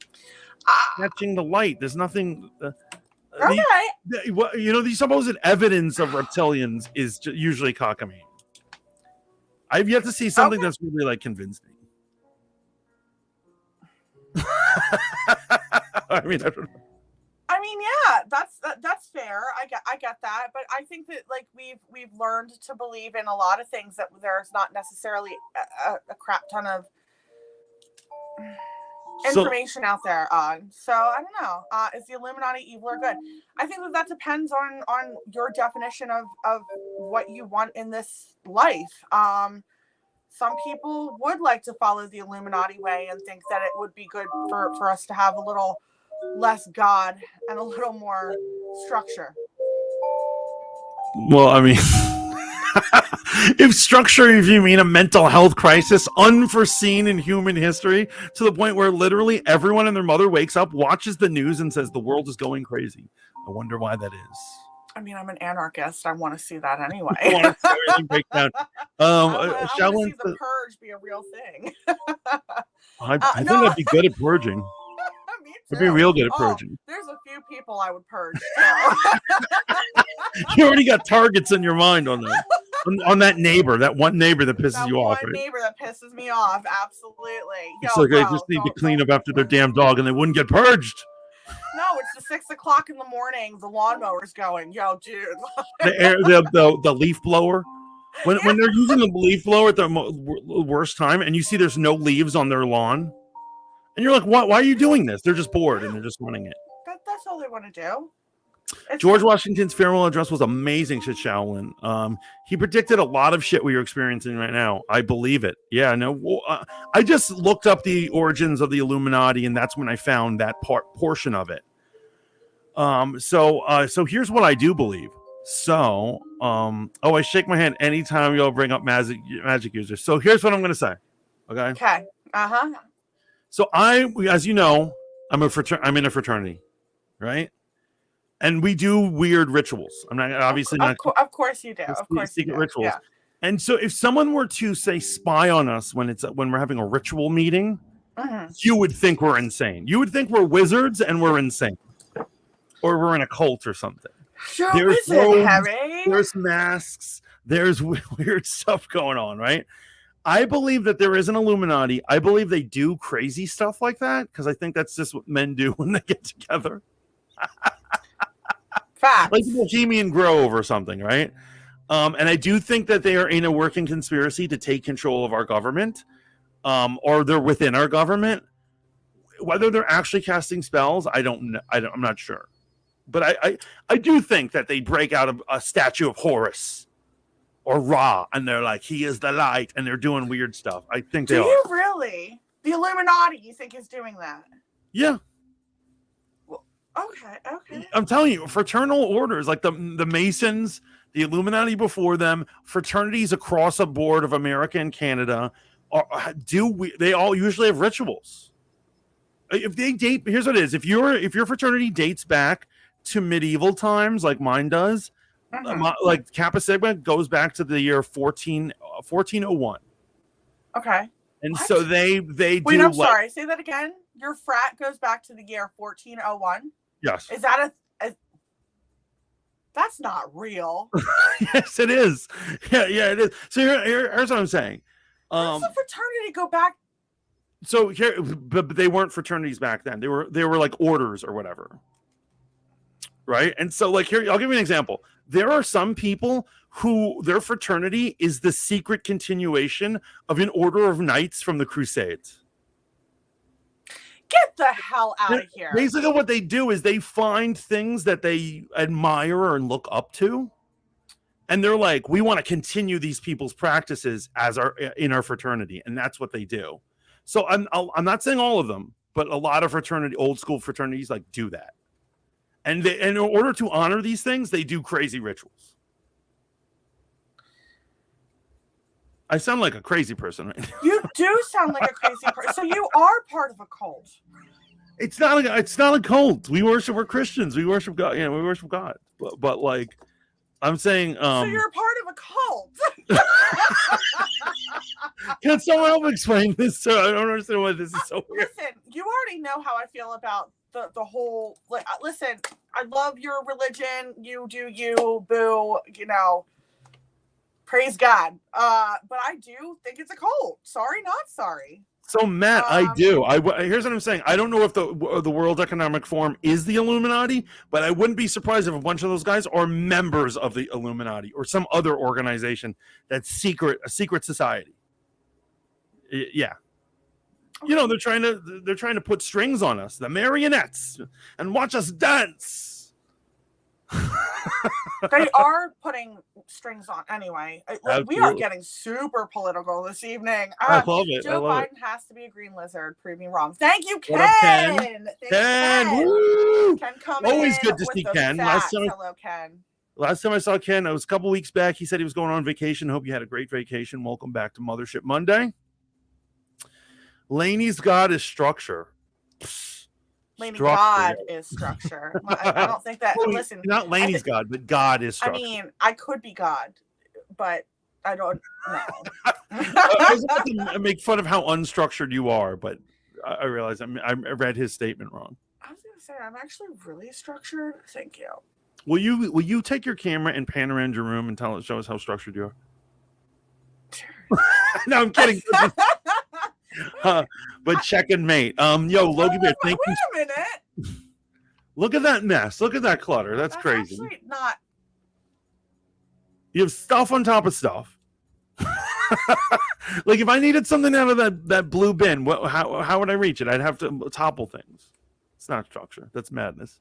catching the light. There's nothing." Okay. The supposed evidence of reptilians is usually cockamamie. I've yet to see something that's really like convinced me. I mean, I don't know. I mean, yeah, that's fair. I get that, but I think that like we've learned to believe in a lot of things that there's not necessarily a crap ton of information out there on. So I don't know. Is the Illuminati evil or good? I think that depends on your definition of what you want in this life. Some people would like to follow the Illuminati way and think that it would be good for us to have a little less God and a little more structure. Well, I mean, if you mean a mental health crisis unforeseen in human history to the point where literally everyone and their mother wakes up, watches the news, and says the world is going crazy. I wonder why that is. I mean, I'm an anarchist. I want to see that anyway. I want to see everything break down. I want to see the purge be a real thing. I think I'd be good at purging. Me too. I'd be real good at purging. There's a few people I would purge. You already got targets in your mind on that. On that neighbor, that one neighbor that pisses you off. That neighbor that pisses me off, absolutely. It's like I just need to clean up after their damn dog, and they wouldn't get purged. No, it's the 6 o'clock in the morning. The lawnmower's going. Yo, dude. The leaf blower. When they're using the leaf blower at the worst time, and you see there's no leaves on their lawn, and you're like, why are you doing this? They're just bored and they're just running it. That's all they want to do. George Washington's farewell address was amazing, shit, Shaolin. He predicted a lot of shit we are experiencing right now. I believe it. Yeah, no. I just looked up the origins of the Illuminati, and that's when I found that portion of it. So here's what I do believe. So, I shake my hand anytime y'all bring up magic users. So here's what I'm gonna say. Okay. Okay. So as you know, I'm in a fraternity, right? And we do weird rituals. I'm not obviously not. Of course you do. Of course, secret rituals. Yeah. And so, if someone were to say spy on us when we're having a ritual meeting, you would think we're insane. You would think we're wizards and we're insane, or we're in a cult or something. There's robes, Harry. There's masks. There's weird stuff going on, right? I believe that there is an Illuminati. I believe they do crazy stuff like that because I think that's just what men do when they get together. Facts. Like the Bohemian Grove or something, right? And I do think that they are in a working conspiracy to take control of our government, or they're within our government. Whether they're actually casting spells, I don't know. I'm not sure. But I do think that they break out a statue of Horus or Ra, and they're like, he is the light, and they're doing weird stuff. I think they are. Do you really? The Illuminati, you think, is doing that? Yeah. Okay. I'm telling you, fraternal orders like the Masons, the Illuminati before them, fraternities across the board of America and Canada they all usually have rituals. If they date, here's what it is: if your fraternity dates back to medieval times, like mine does, like Kappa Sigma goes back to the year 1401. Okay. And what? So they do. Wait, I'm sorry. Say that again. Your frat goes back to the year 1401. Yes. Is that a That's not real. Yes, it is. Yeah, it is. So here's what I'm saying. How does a fraternity go back? So here, but they weren't fraternities back then. They were like orders or whatever, right? And so like here, I'll give you an example. There are some people who their fraternity is the secret continuation of an order of knights from the Crusades. Get the hell out of here. Basically, what they do is they find things that they admire and look up to, and they're like, we want to continue these people's practices in our fraternity, and that's what they do. So I'm not saying all of them, but a lot of old school fraternities like do that, and in order to honor these things, they do crazy rituals. I sound like a crazy person right now. You do sound like a crazy person. So you are part of a cult. It's not a cult. We're Christians. We worship God. Yeah, we worship God. But like, I'm saying, so you're a part of a cult. Can someone help explain this? So I don't understand why this is so weird. Listen, you already know how I feel about the whole. Like, listen, I love your religion. You do you, boo. You know. Praise God. But I do think it's a cult. Sorry, not sorry. So Matt, I do. Here's what I'm saying. I don't know if the World Economic Forum is the Illuminati, but I wouldn't be surprised if a bunch of those guys are members of the Illuminati or some other organization that's a secret society. Yeah. You know, they're trying to put strings on us, the marionettes, and watch us dance. They are putting strings on anyway. We are getting super political this evening. I love it. Joe Biden has to be a green lizard. Prove me wrong. Thank you, Ken. Ken. Woo! Ken Always good to see Ken. Hello, Ken. Last time I saw Ken, it was a couple weeks back. He said he was going on vacation. Hope you had a great vacation. Welcome back to Mothership Monday. Lainey's God is structure. Lainey, God is structure. I don't think that. Listen, not Lainey's God, but God is structure. I mean, I could be God, but I don't know. I was about to make fun of how unstructured you are, but I realized I read his statement wrong. I was going to say I'm actually really structured. Thank you. Will you take your camera and pan around your room and show us how structured you are? Sure. No, I'm kidding. But check and mate. Logie Bear, thank you. Wait a minute. Look at that mess. Look at that clutter. That's crazy. Actually not. You have stuff on top of stuff. Like if I needed something out of that blue bin, how would I reach it? I'd have to topple things. It's not structure. That's madness.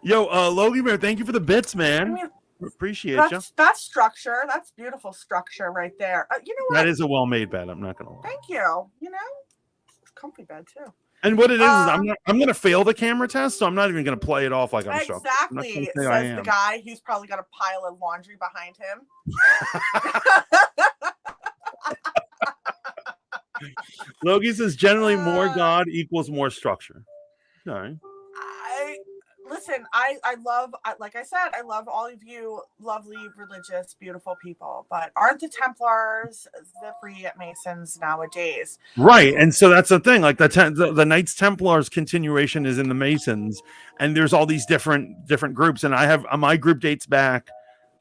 Logie Bear, thank you for the bits, man. I mean, appreciate you. That's structure. That's beautiful structure right there. You know what? That is a well-made bed. I'm not gonna lie. Thank you. You know, it's a comfy bed too. And what it is I'm gonna fail the camera test, so I'm not even gonna play it off like I'm structured. Exactly. Says the guy who's probably got a pile of laundry behind him. Logie says generally more God equals more structure. Okay. Listen, I love, like I said, I love all of you lovely, religious, beautiful people, but aren't the Templars the Freemasons nowadays? Right. And so that's the thing. Like the Knights Templars continuation is in the Masons, and there's all these different groups. And I have my group dates back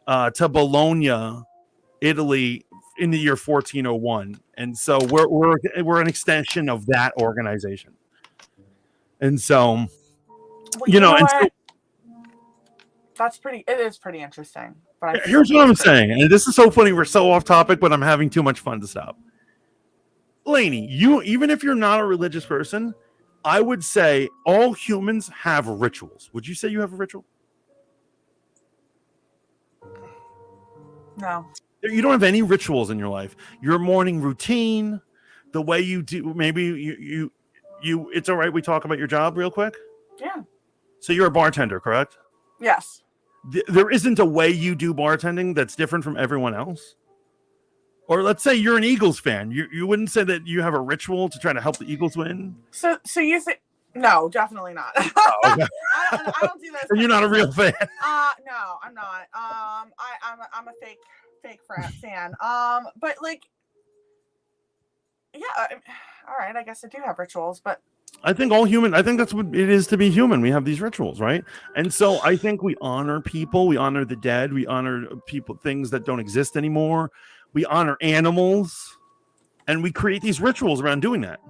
to Bologna, Italy, in the year 1401. And so we're an extension of that organization. And so that's pretty. It is pretty interesting. But here's what I'm saying, and this is so funny. We're so off topic, but I'm having too much fun to stop. Lainey, even if you're not a religious person, I would say all humans have rituals. Would you say you have a ritual? No. You don't have any rituals in your life. Your morning routine, the way you do. Maybe you. It's all right. We talk about your job real quick. Yeah. So you're a bartender, correct? Yes. There isn't a way you do bartending that's different from everyone else? Or let's say you're an Eagles fan. You wouldn't say that you have a ritual to try to help the Eagles win? So you think... No, definitely not. Oh, okay. I don't do this. You're not a real fan. No, I'm not. I'm a fake fan. But like... Yeah, all right, I guess I do have rituals, but... I think that's what it is to be human. We have these rituals, right? And so I think we honor people, we honor the dead, we honor things that don't exist anymore. We honor animals, and we create these rituals around doing that.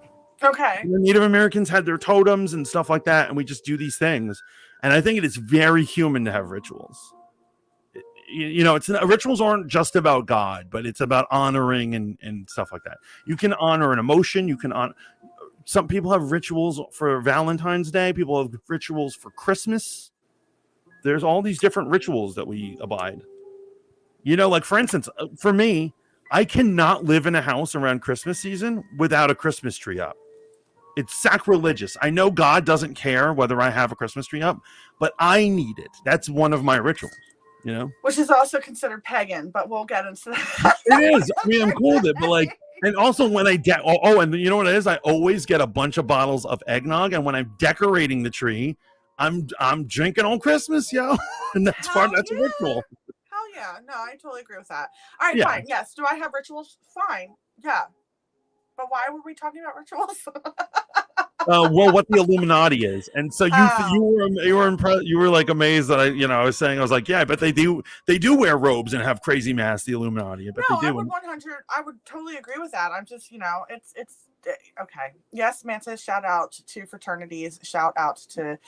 Okay. The Native Americans had their totems and stuff like that, and we just do these things. And I think it is very human to have rituals. Rituals aren't just about God, but it's about honoring and stuff like that. You can honor an emotion. You can honor. Some people have rituals for Valentine's Day. People have rituals for Christmas. There's all these different rituals that we abide. Like for instance, for me, I cannot live in a house around Christmas season without a Christmas tree up. It's sacrilegious. I know God doesn't care whether I have a Christmas tree up, but I need it. That's one of my rituals, Which is also considered pagan, but we'll get into that. It is. I mean, I'm cool with it, but like, and also when and you know what it is? I always get a bunch of bottles of eggnog, and when I'm decorating the tree, I'm drinking on Christmas, yo. And that's that's a ritual. Hell yeah. No, I totally agree with that. All right, fine. Yes. Do I have rituals? Fine. Yeah. But why were we talking about rituals? Well, what the Illuminati is, and so you were impressed. You were like amazed that I was saying, I was like, yeah, but they do wear robes and have crazy masks. The Illuminati, but they do. I would totally agree with that. I'm just, it's okay. Yes, Mantis. Shout out to fraternities. Shout out to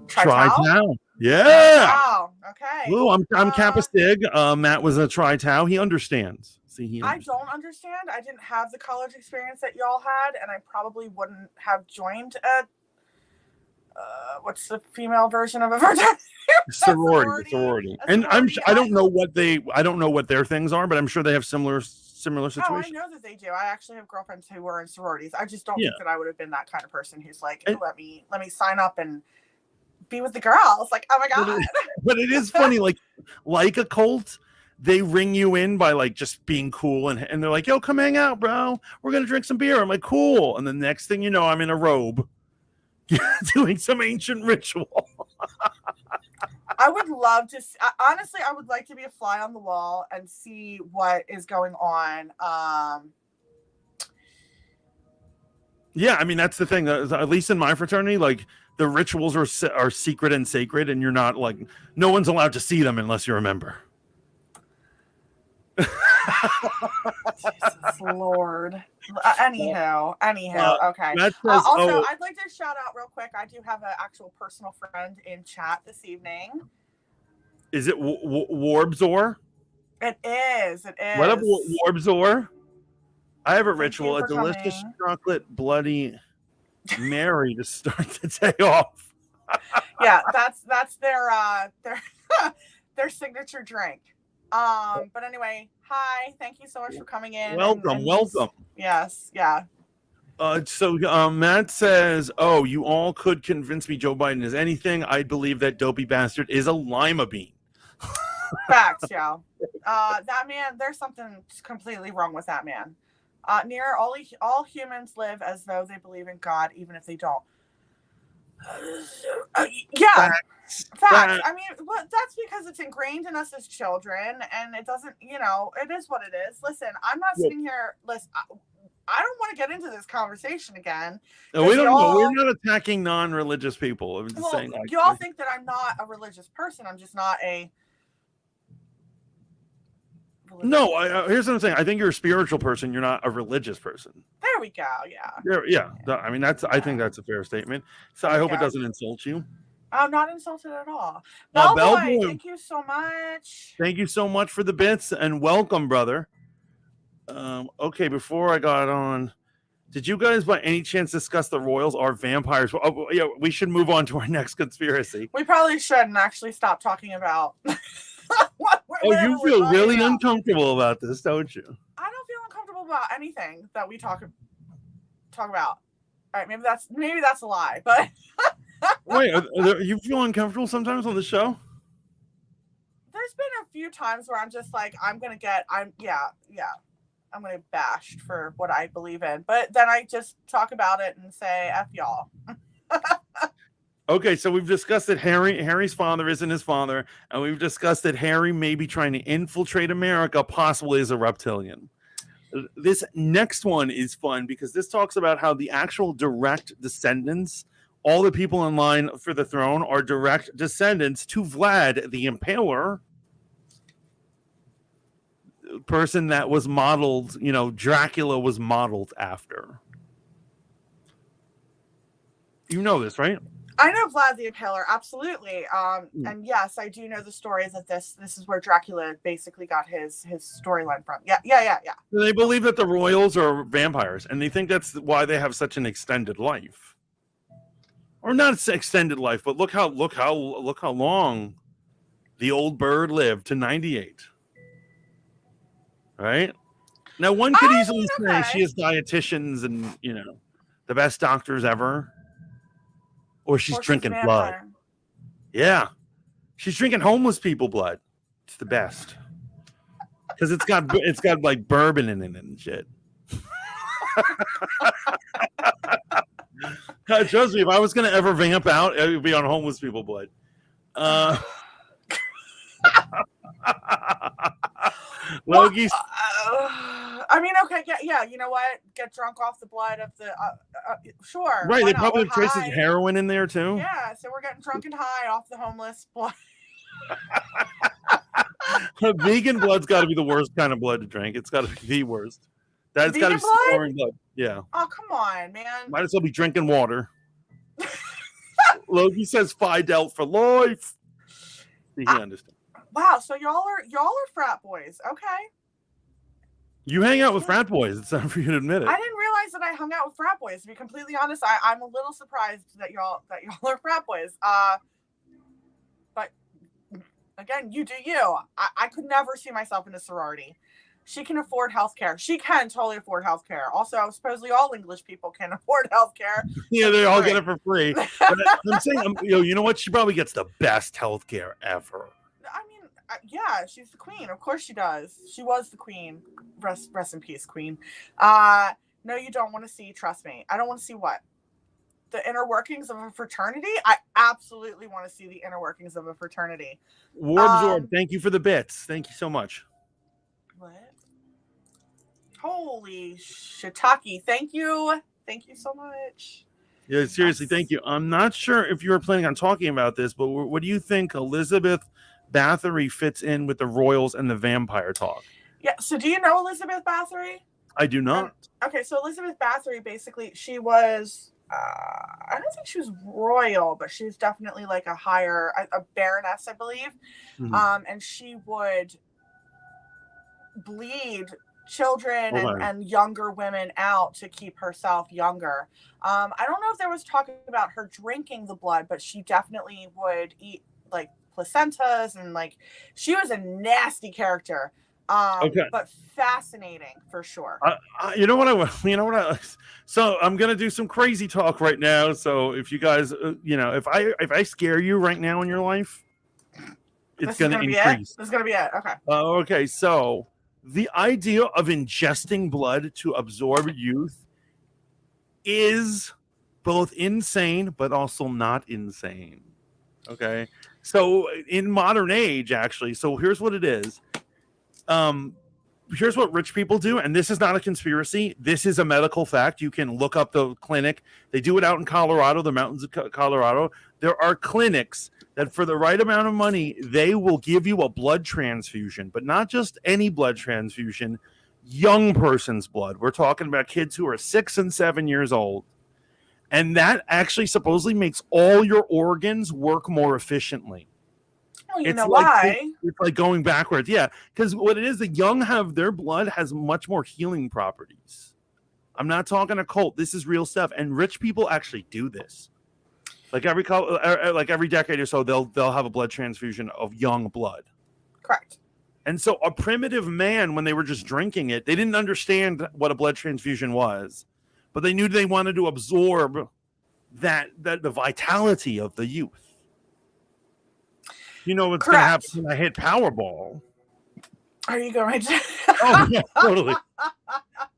Tri-Tau. Yeah. Wow. Okay. Ooh, I'm Kappa Sig. Matt was a Tri-Tau. He understands. I don't understand. I didn't have the college experience that y'all had, and I probably wouldn't have joined a what's the female version of a fraternity? sorority. And I don't know what their things are, but I'm sure they have similar situations. Oh, I know that they do. I actually have girlfriends who were in sororities. I just don't think that I would have been that kind of person who's like, let me sign up and be with the girls. Like, oh my god. But it is funny, like Occult. They ring you in by like just being cool and they're like, yo, come hang out, bro. We're going to drink some beer. I'm like, cool. And the next thing you know, I'm in a robe doing some ancient ritual. I would love to honestly, I would like to be a fly on the wall and see what is going on. Yeah, I mean, that's the thing. At least in my fraternity, like the rituals are secret and sacred, and you're not like, no one's allowed to see them unless you're a member. Jesus Lord. Anyhow, okay. Says, also, I'd like to shout out real quick. I do have an actual personal friend in chat this evening. Is it Warbzor? It is. What up, Warbzor? I have a ritual, a delicious chocolate Bloody Mary to start the day off. Yeah, that's their their signature drink. But anyway, hi, thank you so much for coming in. Welcome. Yes, yeah. So Matt says, oh, you all could convince me Joe Biden is anything. I believe that dopey bastard is a lima bean. Facts, yeah. That man, there's something completely wrong with that man. Near all humans live as though they believe in God, even if they don't. Yeah. Facts. I mean, that's because it's ingrained in us as children, and it doesn't, it is what it is. Listen, I'm not sitting here. Listen, I don't want to get into this conversation again. No, we don't know. We're not attacking non-religious people. I'm just saying. You all think that I'm not a religious person. I'm just not a. No, here's what I'm saying. I think you're a spiritual person. You're not a religious person. There we go. Yeah. Yeah. I mean, I think that's a fair statement. So I hope it doesn't insult you. I'm not insulted at all. Bellboy, thank you so much. Thank you so much for the bits and welcome, brother. Okay, before I got on, did you guys by any chance discuss the Royals are vampires? Oh, yeah, we should move on to our next conspiracy. We probably should and actually stop talking about. You feel really uncomfortable about this, don't you? I don't feel uncomfortable about anything that we talk about. All right, maybe that's a lie, but. Wait, you feel uncomfortable sometimes on the show? There's been a few times where I'm just like, I'm gonna get bashed for what I believe in, but then I just talk about it and say F y'all. Okay, so we've discussed that Harry's father isn't his father, and we've discussed that Harry may be trying to infiltrate America, possibly as a reptilian. This next one is fun because this talks about how the actual direct descendants, all the people in line for the throne, are direct descendants to Vlad the Impaler, person that was modeled, Dracula was modeled after. You know this, right? I know Vlad the Impaler, absolutely. And yes, I do know the stories that this is where Dracula basically got his storyline from. Yeah. They believe that the royals are vampires, and they think that's why they have such an extended life, or not extended life, but look how long the old bird lived, to 98. Right now, one could easily say she has dietitians and the best doctors ever. Or she's drinking blood. Yeah. She's drinking homeless people blood. It's the best. Because it's got like bourbon in it and shit. Trust me, if I was going to ever vamp out, it would be on homeless people blood. Logi's. I mean, okay, yeah. You know what? Get drunk off the blood of the. Sure. Right, they probably have traces of heroin in there too. Yeah, so we're getting drunk and high off the homeless blood. Vegan blood's got to be the worst kind of blood to drink. It's got to be the worst. That's got to be foreign blood. Yeah. Oh, come on, man. Might as well be drinking water. Logie says Fidel for life. He understands. Wow, so y'all are frat boys, okay? You hang out with frat boys. It's time for you to admit it. I didn't realize that I hung out with frat boys. To be completely honest, I'm a little surprised that y'all are frat boys. But again, you do you. I could never see myself in a sorority. She can afford healthcare. She can totally afford healthcare. Also, supposedly all English people can afford healthcare. Yeah, they all get it for free. But I'm saying, you know what? She probably gets the best healthcare ever. I mean, yeah, she's the queen. Of course she does. She was the queen. Rest in peace, queen. No, you don't want to see. Trust me. I don't want to see what? The inner workings of a fraternity? I absolutely want to see the inner workings of a fraternity. Warbzorb, thank you for the bits. Thank you so much. What? Holy shiitake. Thank you. Thank you so much. Yeah, seriously, thank you. I'm not sure if you were planning on talking about this, but what do you think Elizabeth Bathory fits in with the royals and the vampire talk? Yeah, so do you know Elizabeth Bathory? I do not. Okay, so Elizabeth Bathory, basically, she was, I don't think she was royal, but she was definitely like a baroness, I believe. Mm-hmm. And she would bleed children and younger women out to keep herself younger. I don't know if there was talking about her drinking the blood, but she definitely would eat like placentas, and like she was a nasty character. But fascinating for sure. So I'm gonna do some crazy talk right now. So if you guys, if I scare you right now in your life, it's gonna increase. This is gonna be it. Okay. Okay. So the idea of ingesting blood to absorb youth is both insane, but also not insane. Okay. So in modern age, actually, so here's what it is. Here's what rich people do, and this is not a conspiracy. This is a medical fact. You can look up the clinic. They do it out in Colorado, the mountains of Colorado. There are clinics that for the right amount of money, they will give you a blood transfusion, but not just any blood transfusion, young person's blood. We're talking about kids who are 6 and 7 years old. And that actually supposedly makes all your organs work more efficiently. Well, you know why? It's like going backwards. Yeah, because what it is, the young their blood has much more healing properties. I'm not talking occult. This is real stuff. And rich people actually do this. Like every decade or so, they'll have a blood transfusion of young blood. Correct. And so a primitive man, when they were just drinking it, they didn't understand what a blood transfusion was, but they knew they wanted to absorb that the vitality of the youth. You know what's going to happen when I hit Powerball. Are you going to? Oh, yeah, totally.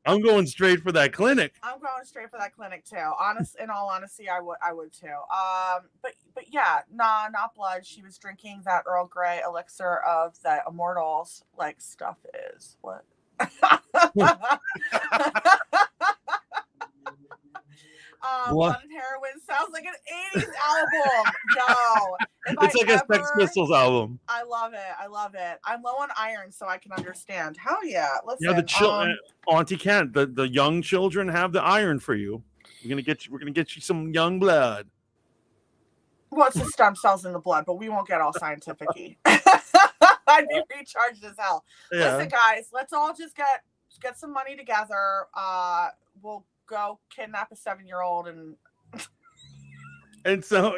I'm going straight for that clinic. I'm going straight for that clinic too. In all honesty, I would too. But yeah, not blood. She was drinking that Earl Grey elixir of the immortals, like stuff is what. Blood and Heroin sounds like an 80s album. Yo, It's like a Sex Pistols album. I love it. I'm low on iron, so I can understand. Hell yeah. Listen, Yeah, the Auntie Cat, the young children have the iron for you. We're gonna get you some young blood. Well, it's the stem cells in the blood, but we won't get all scientific-y. I'd be recharged as hell. Yeah. Listen, guys, let's all just get some money together. We'll go kidnap a 7-year-old and so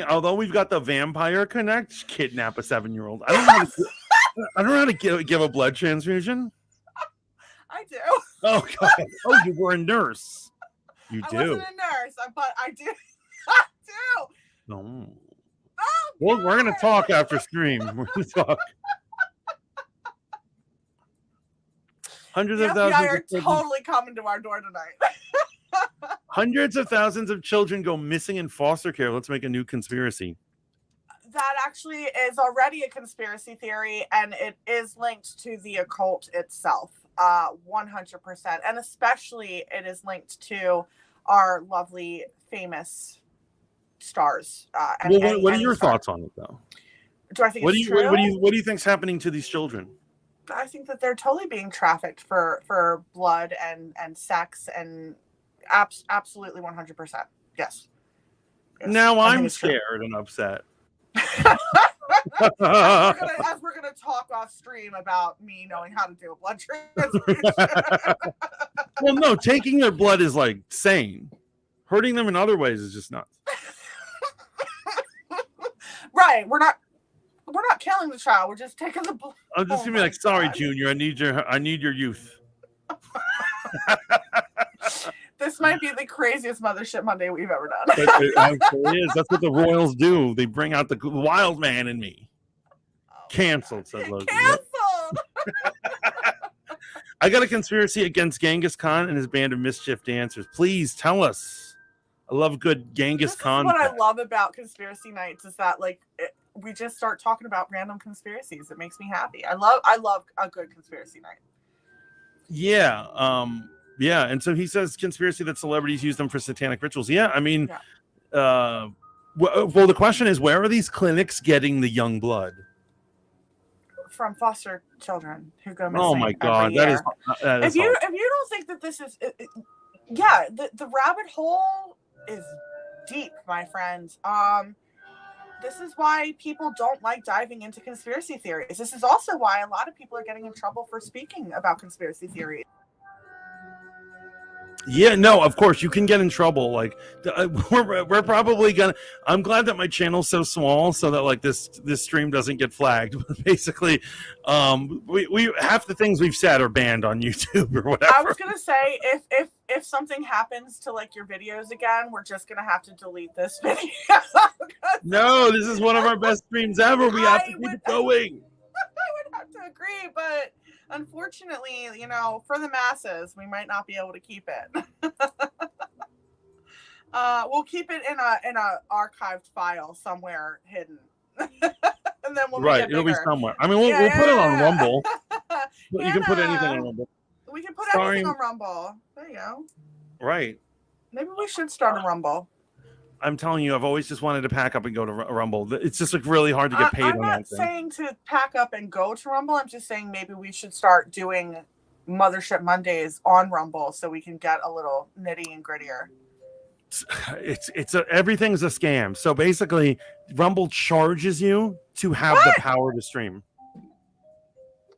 although we've got the vampire connect, kidnap a 7-year-old. I don't know how to give a blood transfusion. I do. Oh God! Oh, you were a nurse. You do. I wasn't a nurse, but I do. I do. No. Oh, well, we're gonna talk after stream. We're gonna talk. Hundreds of thousands are totally coming to our door tonight. Hundreds of thousands of children go missing in foster care. Let's make a new conspiracy. That actually is already a conspiracy theory, and it is linked to the occult itself, 100%. And especially it is linked to our lovely, famous stars. What are your thoughts on it, though? Do I think it's true? What do you think's happening to these children? I think that they're totally being trafficked for blood and sex, and absolutely 100%. Yes. Now I'm scared and upset. as we're gonna talk off stream about me knowing how to do a blood transfusion. Well, no, taking their blood is like sane. Hurting them in other ways is just nuts. Right. We're not killing the child. We're just taking the blood. I'm just gonna be like, sorry, Junior. I need your youth. This might be the craziest Mothership Monday we've ever done. It actually is. That's what the Royals do. They bring out the wild man in me. Canceled, said Logan. Canceled. I got a conspiracy against Genghis Khan and his band of mischief dancers. Please tell us. I love good Genghis Khan. What I love about conspiracy nights is that we just start talking about random conspiracies. It makes me happy. I love a good conspiracy night. Yeah. Yeah. And so he says conspiracy that celebrities use them for satanic rituals. Yeah. I mean, well, the question is, where are these clinics getting the young blood? From foster children who go missing. Oh my God. That is if you don't think that this is, the rabbit hole is deep, my friends. This is why people don't like diving into conspiracy theories. This is also why a lot of people are getting in trouble for speaking about conspiracy theories. Yeah, no, of course you can get in trouble. Like we're probably gonna. I'm glad that my channel's so small so that like this stream doesn't get flagged. But basically, we half the things we've said are banned on YouTube or whatever. I was gonna say if something happens to like your videos again, we're just gonna have to delete this video. No, this is one of our best streams ever. We have to keep it going. I would have to agree, but unfortunately, for the masses, we might not be able to keep it. We'll keep it in a archived file somewhere hidden, and then it'll be somewhere. I mean, we'll put it on Rumble. You can put anything on Rumble. We can put everything on Rumble. There you go. Right. Maybe we should start a Rumble. I'm telling you, I've always just wanted to pack up and go to Rumble. It's just like really hard to get paid on that thing. I'm not saying to pack up and go to Rumble. I'm just saying maybe we should start doing Mothership Mondays on Rumble so we can get a little nitty and grittier. Everything's a scam. So basically, Rumble charges you to have the power to stream.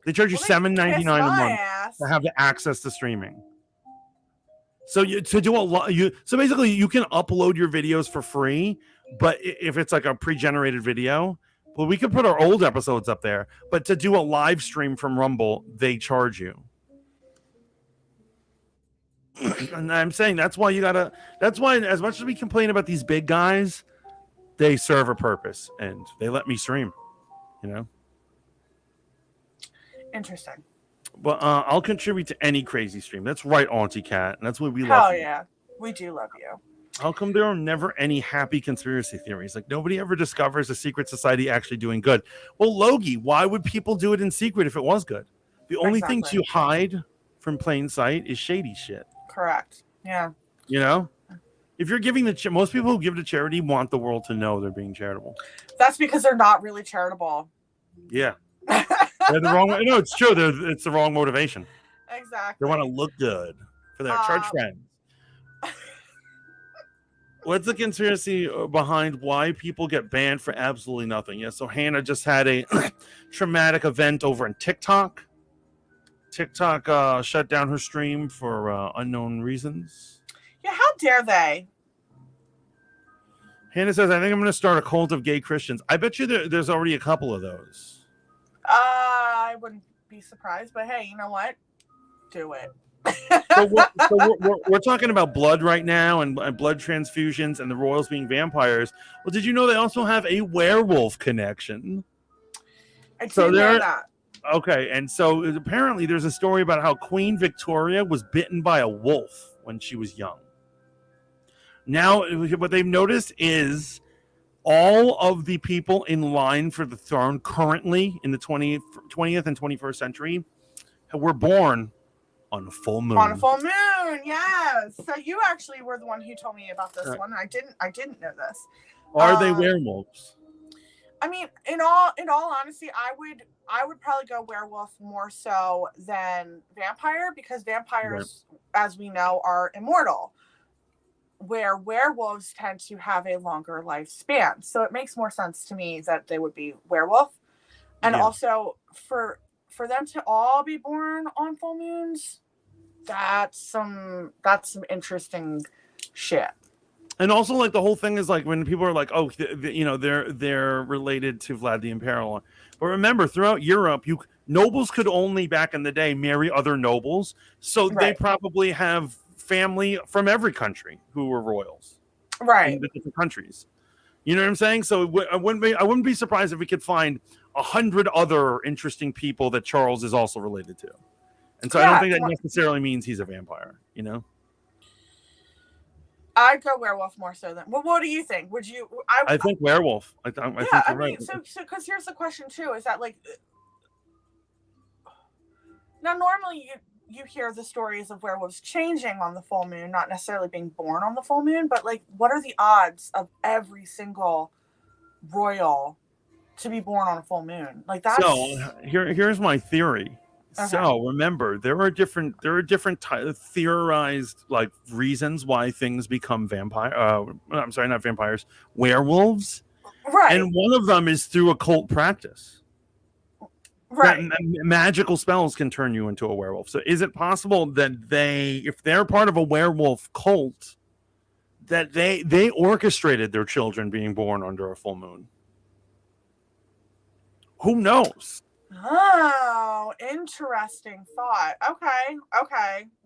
They charge you $7.99 a month to have the access to streaming. So so basically you can upload your videos for free, but if it's like a pre-generated video, well, we could put our old episodes up there, but to do a live stream from Rumble, they charge you. And I'm saying that's why as much as we complain about these big guys, they serve a purpose and they let me stream, Interesting. Well, I'll contribute to any crazy stream. That's right, Auntie Cat. And that's what we love. Oh, yeah. We do love you. How come there are never any happy conspiracy theories? Like, nobody ever discovers a secret society actually doing good. Well, Logie, why would people do it in secret if it was good? The only thing Exactly. to hide from plain sight is shady shit. Correct. Yeah. You know, if you're giving most people who give to charity want the world to know they're being charitable. That's because they're not really charitable. Yeah, they're the wrong. No, it's true. It's the wrong motivation. Exactly. They want to look good for their church friends. What's the conspiracy behind why people get banned for absolutely nothing? Yeah, so Hannah just had a traumatic event over in TikTok. TikTok shut down her stream for unknown reasons. Yeah, how dare they? Hannah says, I think I'm going to start a cult of gay Christians. I bet you there's already a couple of those. I wouldn't be surprised, but hey, you know what? Do it. We're talking about blood right now and blood transfusions and the royals being vampires. Well, did you know they also have a werewolf connection? I did know that. Okay, and so apparently there's a story about how Queen Victoria was bitten by a wolf when she was young. Now, what they've noticed is all of the people in line for the throne currently in the 20th and 21st century were born on a full moon. On a full moon, yes. So you actually were the one who told me about this one. I didn't know this. Are they werewolves? I mean, in all honesty, I would probably go werewolf more so than vampire, because vampires, as we know, are immortal, where werewolves tend to have a longer lifespan. So it makes more sense to me that they would be werewolf. And also for them to all be born on full moons, that's some interesting shit. And also, like, the whole thing is like when people are like, oh, they're related to Vlad the Impaler. But remember, throughout Europe, nobles could only back in the day marry other nobles, so they probably have family from every country who were royals, right? In the different countries. You know what I'm saying? So I wouldn't be surprised if we could find 100 other interesting people that Charles is also related to. And so I don't think that necessarily means he's a vampire. You know. I'd go werewolf more so than. Well, what do you think? Would you? I think werewolf. I think you're right. So because here's the question too: is that like now normally you hear the stories of werewolves changing on the full moon, not necessarily being born on the full moon, but like, what are the odds of every single royal to be born on a full moon? Like that's. So here's my theory. Okay. So remember, there are different theorized like reasons why things become I'm sorry, not vampires, werewolves. Right. And one of them is through occult practice. Right. Magical spells can turn you into a werewolf. So is it possible that if they're part of a werewolf cult, that they orchestrated their children being born under a full moon? Who knows? Oh, interesting thought. Okay,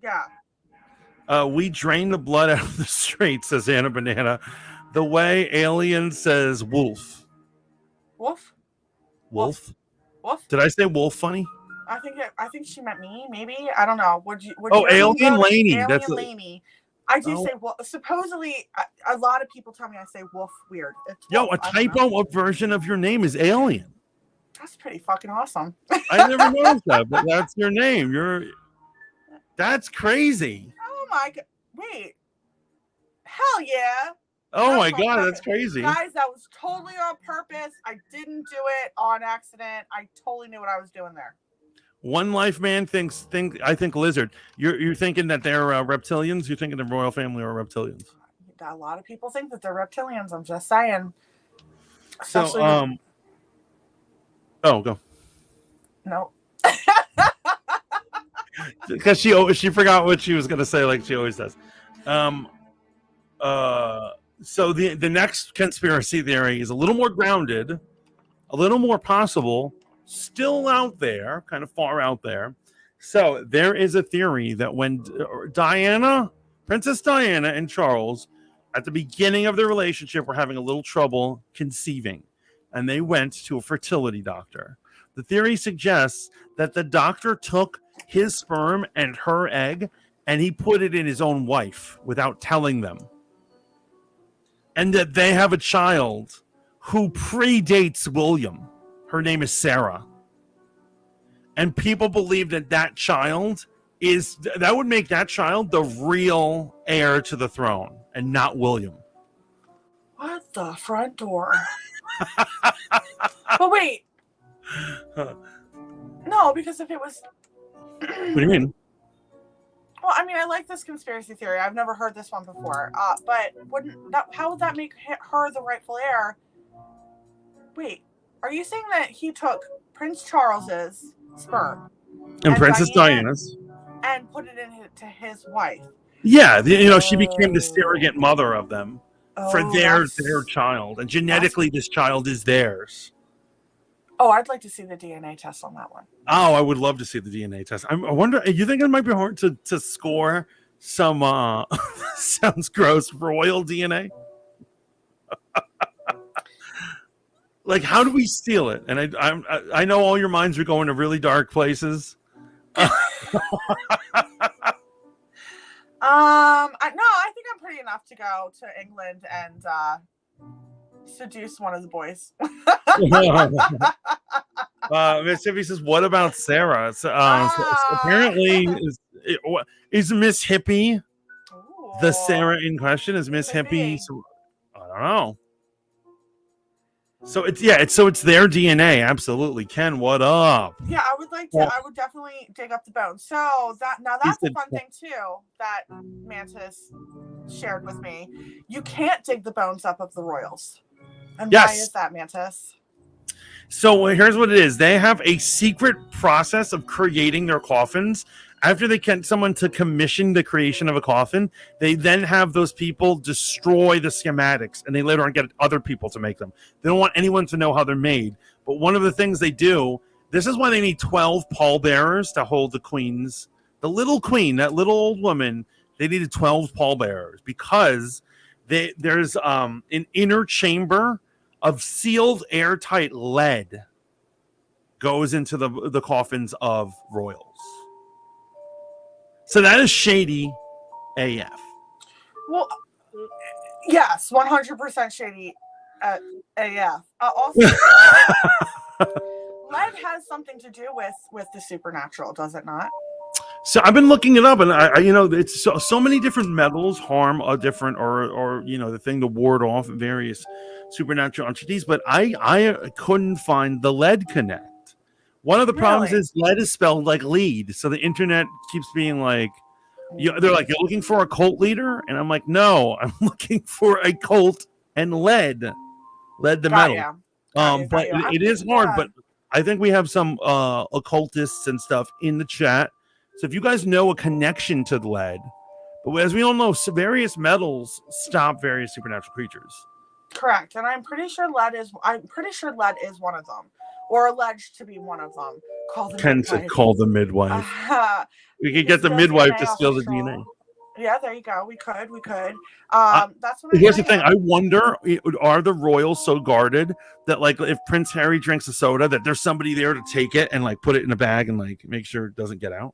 yeah. We drain the blood out of the street, says Anna Banana. The way Alien says wolf. Wolf? Wolf? Wolf? Did I say wolf funny? I think she meant me, maybe. I don't know. Would you Alien Lainey. Alien Lainey. I do say wolf. Supposedly, a lot of people tell me I say wolf weird. It's wolf. A typo version of your name is Alien. That's pretty fucking awesome. I never noticed that, but that's your name. That's crazy. Oh my god! Wait, hell yeah! Oh my god, that's crazy, guys. That was totally on purpose. I didn't do it on accident. I totally knew what I was doing there. One Life Man I think lizard. You're thinking that they're reptilians. You're thinking the royal family are reptilians. A lot of people think that they're reptilians. I'm just saying. Especially Oh, go. No. Because she forgot what she was going to say, like she always does. So the next conspiracy theory is a little more grounded, a little more possible, still out there, kind of far out there. So there is a theory that when Princess Diana and Charles, at the beginning of their relationship, were having a little trouble conceiving, and they went to a fertility doctor. The theory suggests that the doctor took his sperm and her egg, and he put it in his own wife without telling them. And that they have a child who predates William. Her name is Sarah. and people believe that child that would make that child the real heir to the throne and not William. What the front door? But wait. No, because if it was. What do you mean? Well, I mean, I like this conspiracy theory. I've never heard this one before. But how would that make her the rightful heir? Wait, are you saying that he took Prince Charles's sperm And Princess Diana's and put it into his wife? Yeah, she became the surrogate mother of them for their child, and genetically this child is theirs. Oh, I'd like to see the DNA test on that one. Oh, I would love to see the DNA test. I wonder, you think it might be hard to score some sounds gross, royal DNA? Like, how do we steal it? And I know all your minds are going to really dark places. I think I'm pretty enough to go to England and seduce one of the boys. Mississippi says, "What about Sarah?" Apparently, is Miss Hippie the Sarah in question? Is Miss Hippie? I don't know. So it's their DNA, absolutely. Ken, what up? Yeah, I would like to. I would definitely dig up the bones. So that's a fun thing too that Mantis shared with me. You can't dig the bones up of the royals. And why is that, Mantis? So here's what it is. They have a secret process of creating their coffins. After they get someone to commission the creation of a coffin, they then have those people destroy the schematics, and they later on get other people to make them. They don't want anyone to know how they're made. But one of the things they do, this is why they need 12 pallbearers to hold the little queen, that little old woman. They needed 12 pallbearers because there's an inner chamber of sealed, airtight lead goes into the coffins of royals. So that is shady AF. Well, yes, 100% shady AF. Also, lead has something to do with the supernatural, does it not? So I've been looking it up, and I it's so many different metals harm a different or the thing to ward off various supernatural entities, but I couldn't find the lead connect. One of the problems is lead is spelled like lead, so the internet keeps being like, they're like, you're looking for a cult leader, and I'm like, no, I'm looking for a cult and lead the metal. But it is hard. But I think we have some occultists and stuff in the chat. So if you guys know a connection to the lead, but as we all know, various metals stop various supernatural creatures. Correct, and I'm pretty sure lead is one of them. Or alleged to be one of them. Ken said, "Call the midwife." We could get the midwife to steal the DNA. Yeah, there you go. We could. That's what. Here's the thing. I wonder: are the royals so guarded that, like, if Prince Harry drinks a soda, that there's somebody there to take it and like put it in a bag and like make sure it doesn't get out?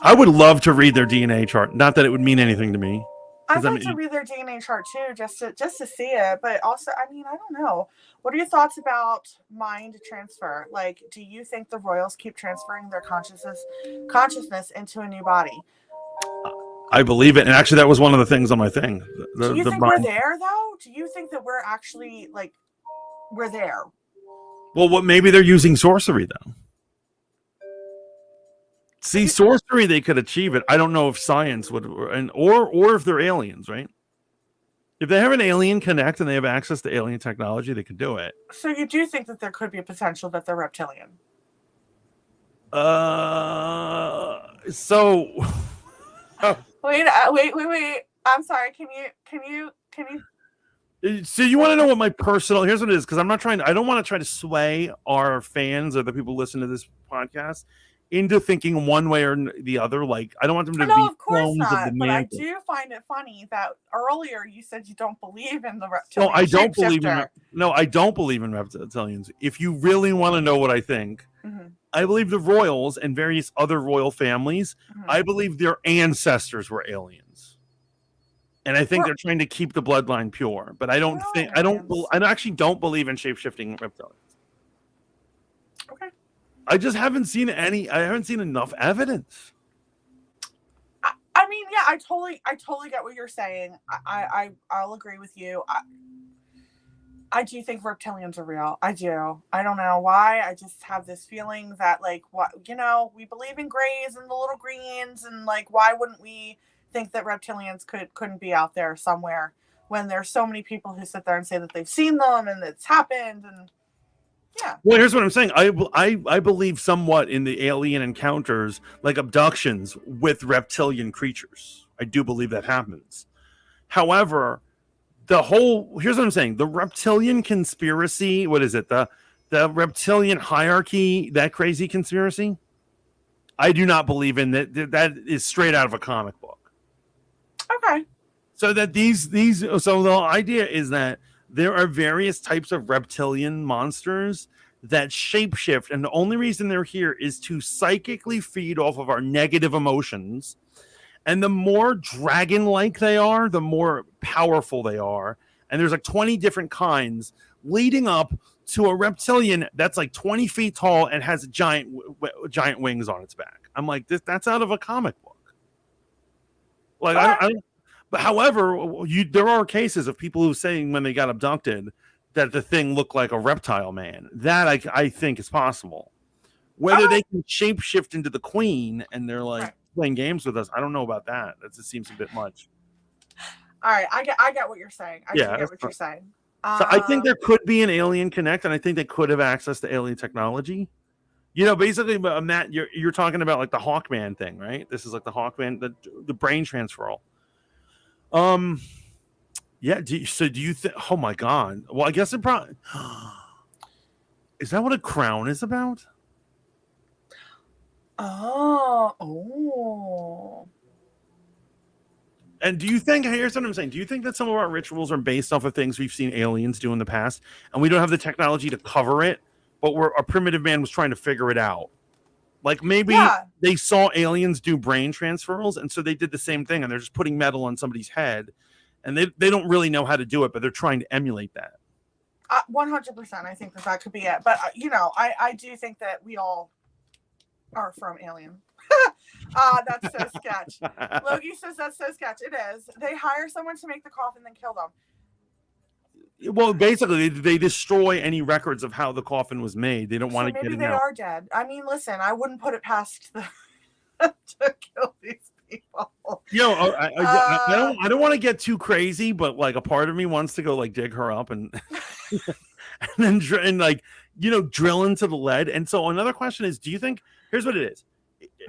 I would love to read their DNA chart. Not that it would mean anything to me. I'd like to read their DNA chart too, just to see it. But also, I mean, I don't know. What are your thoughts about mind transfer? Like, do you think the royals keep transferring their consciousness into a new body? I believe it, and actually, that was one of the things on my thing. Do you think we're there, though? Do you think that we're actually we're there? Well, maybe they're using sorcery though. See, sorcery, they could achieve it. I don't know if science would, or if they're aliens, right? If they have an alien connect and they have access to alien technology, they could do it. So you do think that there could be a potential that they're reptilian? So. Wait. I'm sorry. Can you? So you want to know what my personal? Here's what it is, because I don't want to try to sway our fans or the people who listen to this podcast into thinking one way or the other. Like, I don't want them to be of course clones not, of the but Mantis. I do find it funny that earlier you said you don't believe in the reptilian. I don't believe in reptilians. If you really want to know what I think, I believe the royals and various other royal families, I believe their ancestors were aliens. And I think they're trying to keep the bloodline pure. But I don't actually don't believe in shape-shifting reptilians. Okay. I just haven't seen any. I haven't seen enough evidence. I mean, yeah, I totally get what you're saying. I'll agree with you. I do think reptilians are real. I do. I don't know why. I just have this feeling that, like, what, we believe in grays and the little greens, and like, why wouldn't we think that reptilians couldn't be out there somewhere when there's so many people who sit there and say that they've seen them and it's happened, and yeah. Well, here's what I'm saying. I believe somewhat in the alien encounters, like abductions with reptilian creatures. I do believe that happens. However, here's what I'm saying. The reptilian conspiracy, what is it? The reptilian hierarchy, that crazy conspiracy? I do not believe in that. That is straight out of a comic book. Okay. So that so the idea is that there are various types of reptilian monsters that shapeshift, and the only reason they're here is to psychically feed off of our negative emotions. And the more dragon-like they are, the more powerful they are. And there's like 20 different kinds leading up to a reptilian that's like 20 feet tall and has giant wings on its back. I'm like, that's out of a comic book. Like, I don't. But however, there are cases of people who saying when they got abducted that the thing looked like a reptile man. That I think is possible. Whether they can shapeshift into the queen and they're like playing games with us, I don't know about that. That just seems a bit much. All right, I get what you're saying. I get what you're saying. So I think there could be an alien connect, and I think they could have access to alien technology. Basically, Matt, you're talking about like the Hawkman thing, right? This is like the Hawkman, the brain transferal. Yeah. Do you think? Oh my God. Well, I guess it probably is that what a crown is about? Oh. And do you think? Here's what I'm saying. Do you think that some of our rituals are based off of things we've seen aliens do in the past, and we don't have the technology to cover it, but a primitive man was trying to figure it out? Like maybe they saw aliens do brain transferals, and so they did the same thing, and they're just putting metal on somebody's head, and they don't really know how to do it, but they're trying to emulate that. 100%. I think that could be it. But, I do think that we all are from Alien. That's so sketch. Logie says that's so sketch. It is. They hire someone to make the coffin, then kill them. Well, basically, they destroy any records of how the coffin was made. They don't want to get it out. Maybe they are dead. I mean, listen, I wouldn't put it past them to kill these people. I don't want to get too crazy, but like a part of me wants to go like dig her up and and then like drill into the lead. And so another question is, do you think? Here's what it is.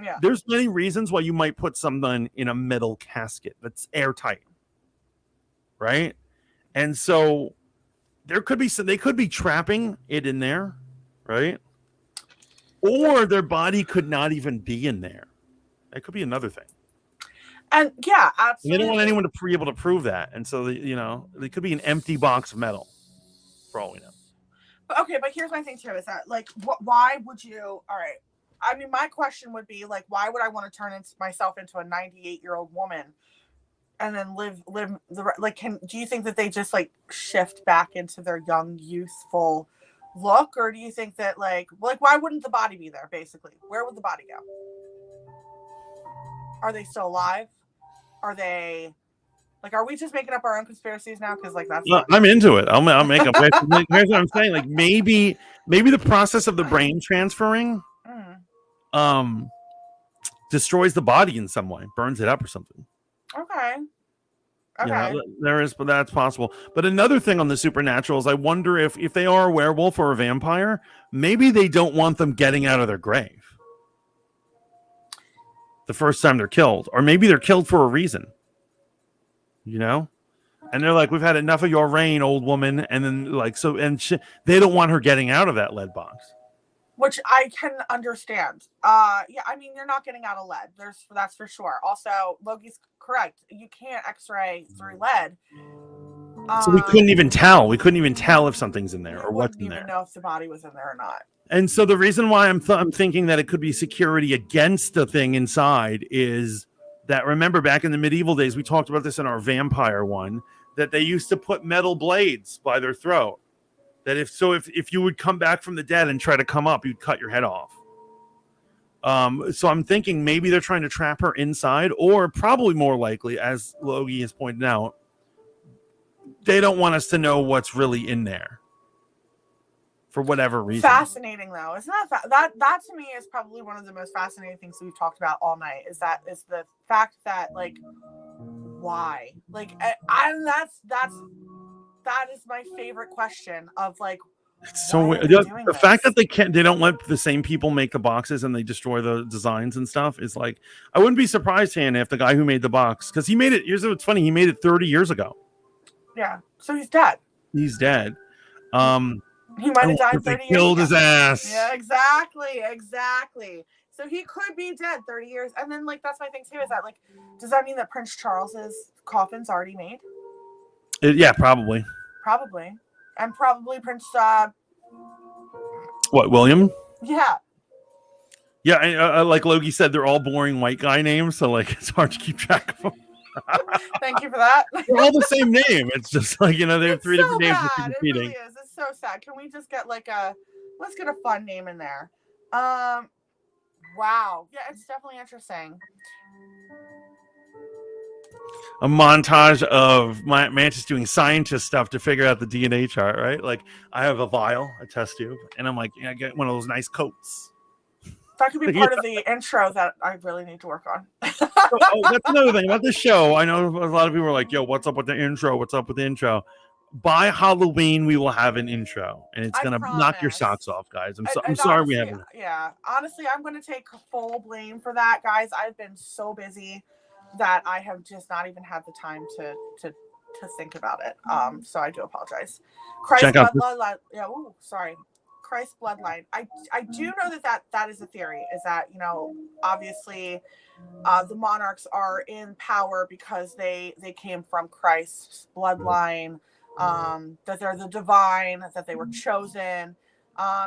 Yeah. There's many reasons why you might put someone in a metal casket that's airtight, right? And so they could be trapping it in there, right? Or their body could not even be in there. That could be another thing. And yeah, absolutely. And they don't want anyone to be able to prove that. And so they could be an empty box of metal, for all we know. But here's my thing too: is that like, why would you? All right. I mean, my question would be like, why would I want to turn myself into a 98-year-old woman and then live do you think that they just like shift back into their young, youthful look, or do you think that like why wouldn't the body be there? Basically, where would the body go? Are they still alive? Are they like? Are we just making up our own conspiracies now? Because like that's. I'm into it. I'll make up. Here's what I'm saying. Like maybe the process of the brain transferring. Destroys the body in some way, burns it up or something. Okay. But that's possible. But another thing on the supernatural is I wonder if they are a werewolf or a vampire, maybe they don't want them getting out of their grave the first time they're killed, or maybe they're killed for a reason, and they're like, we've had enough of your reign, old woman, and then they don't want her getting out of that lead box. Which I can understand. I mean, you're not getting out of lead. That's for sure. Also, Logie's correct. You can't X-ray through lead. So we couldn't even tell. We couldn't even tell if something's in there or what's in there. Wouldn't even know if the body was in there or not. And so the reason why I'm thinking that it could be security against the thing inside is that, remember back in the medieval days, we talked about this in our vampire one, that they used to put metal blades by their throat That if you would come back from the dead and try to come up, you'd cut your head off. So I'm thinking maybe they're trying to trap her inside, or probably more likely, as Logie has pointed out, they don't want us to know what's really in there for whatever reason. Fascinating though, isn't that that to me is probably one of the most fascinating things we've talked about all night. Is the fact that like why, like, and that is my favorite question of like. It's so weird. The fact that they don't let the same people make the boxes and they destroy the designs and stuff is like, I wouldn't be surprised, Hannah, if the guy who made the box, because he made it. Here's what's funny: he made it 30 years ago. Yeah, so he's dead. He's dead. He might have died 30 years ago. Killed his ass. Yeah, exactly. So he could be dead 30 years, and then like that's my thing too. Is that like, does that mean that Prince Charles's coffin's already made? Yeah, probably. Probably. And probably Prince. What, William? Yeah. Yeah, like Logie said, they're all boring white guy names, so like it's hard to keep track of them. Thank you for that. They're all the same name. It's just like, they have three different names. It really is. It's so sad. Can we just get like let's get a fun name in there. Wow. Yeah, it's definitely interesting. A montage of Mantis doing scientist stuff to figure out the DNA chart, right? Like, I have a vial, a test tube, and I'm like, I get one of those nice coats. That could be part of the intro that I really need to work on. That's another thing about this show. I know a lot of people are like, yo, what's up with the intro? What's up with the intro? By Halloween, we will have an intro, and it's going to knock your socks off, guys. I'm sorry we haven't. Yeah, honestly, I'm going to take full blame for that, guys. I've been so busy that I have just not even had the time to think about it. So I do apologize. Christ's bloodline. Yeah. Ooh, sorry. Christ's bloodline. I do know that is a theory. Is that obviously the monarchs are in power because they came from Christ's bloodline. That they're the divine. That they were chosen.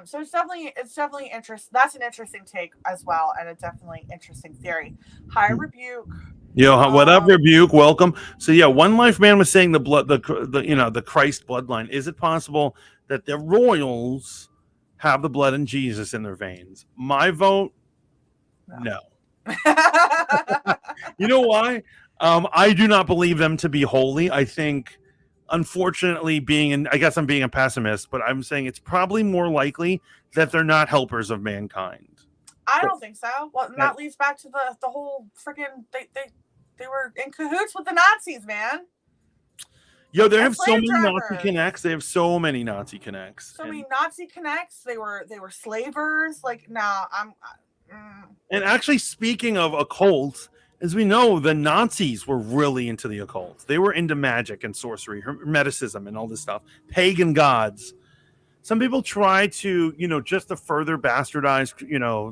So it's definitely interesting. That's an interesting take as well, and a definitely interesting theory. High rebuke. What up, rebuke? Welcome. So yeah, One Life Man was saying the Christ bloodline. Is it possible that the royals have the blood of Jesus in their veins? My vote, no. You know why? I do not believe them to be holy. I think, unfortunately, I guess I'm being a pessimist, but I'm saying it's probably more likely that they're not helpers of mankind. I don't think so. Well, and that leads back to the whole freaking they were in cahoots with the Nazis, man. Yo, they have so many Nazi connects. They have so many Nazi connects. Many Nazi connects. They were slavers. Like, nah, And actually, speaking of occult, as we know, the Nazis were really into the occult. They were into magic and sorcery, hermeticism, and all this stuff. Pagan gods. Some people try to, just to further bastardize,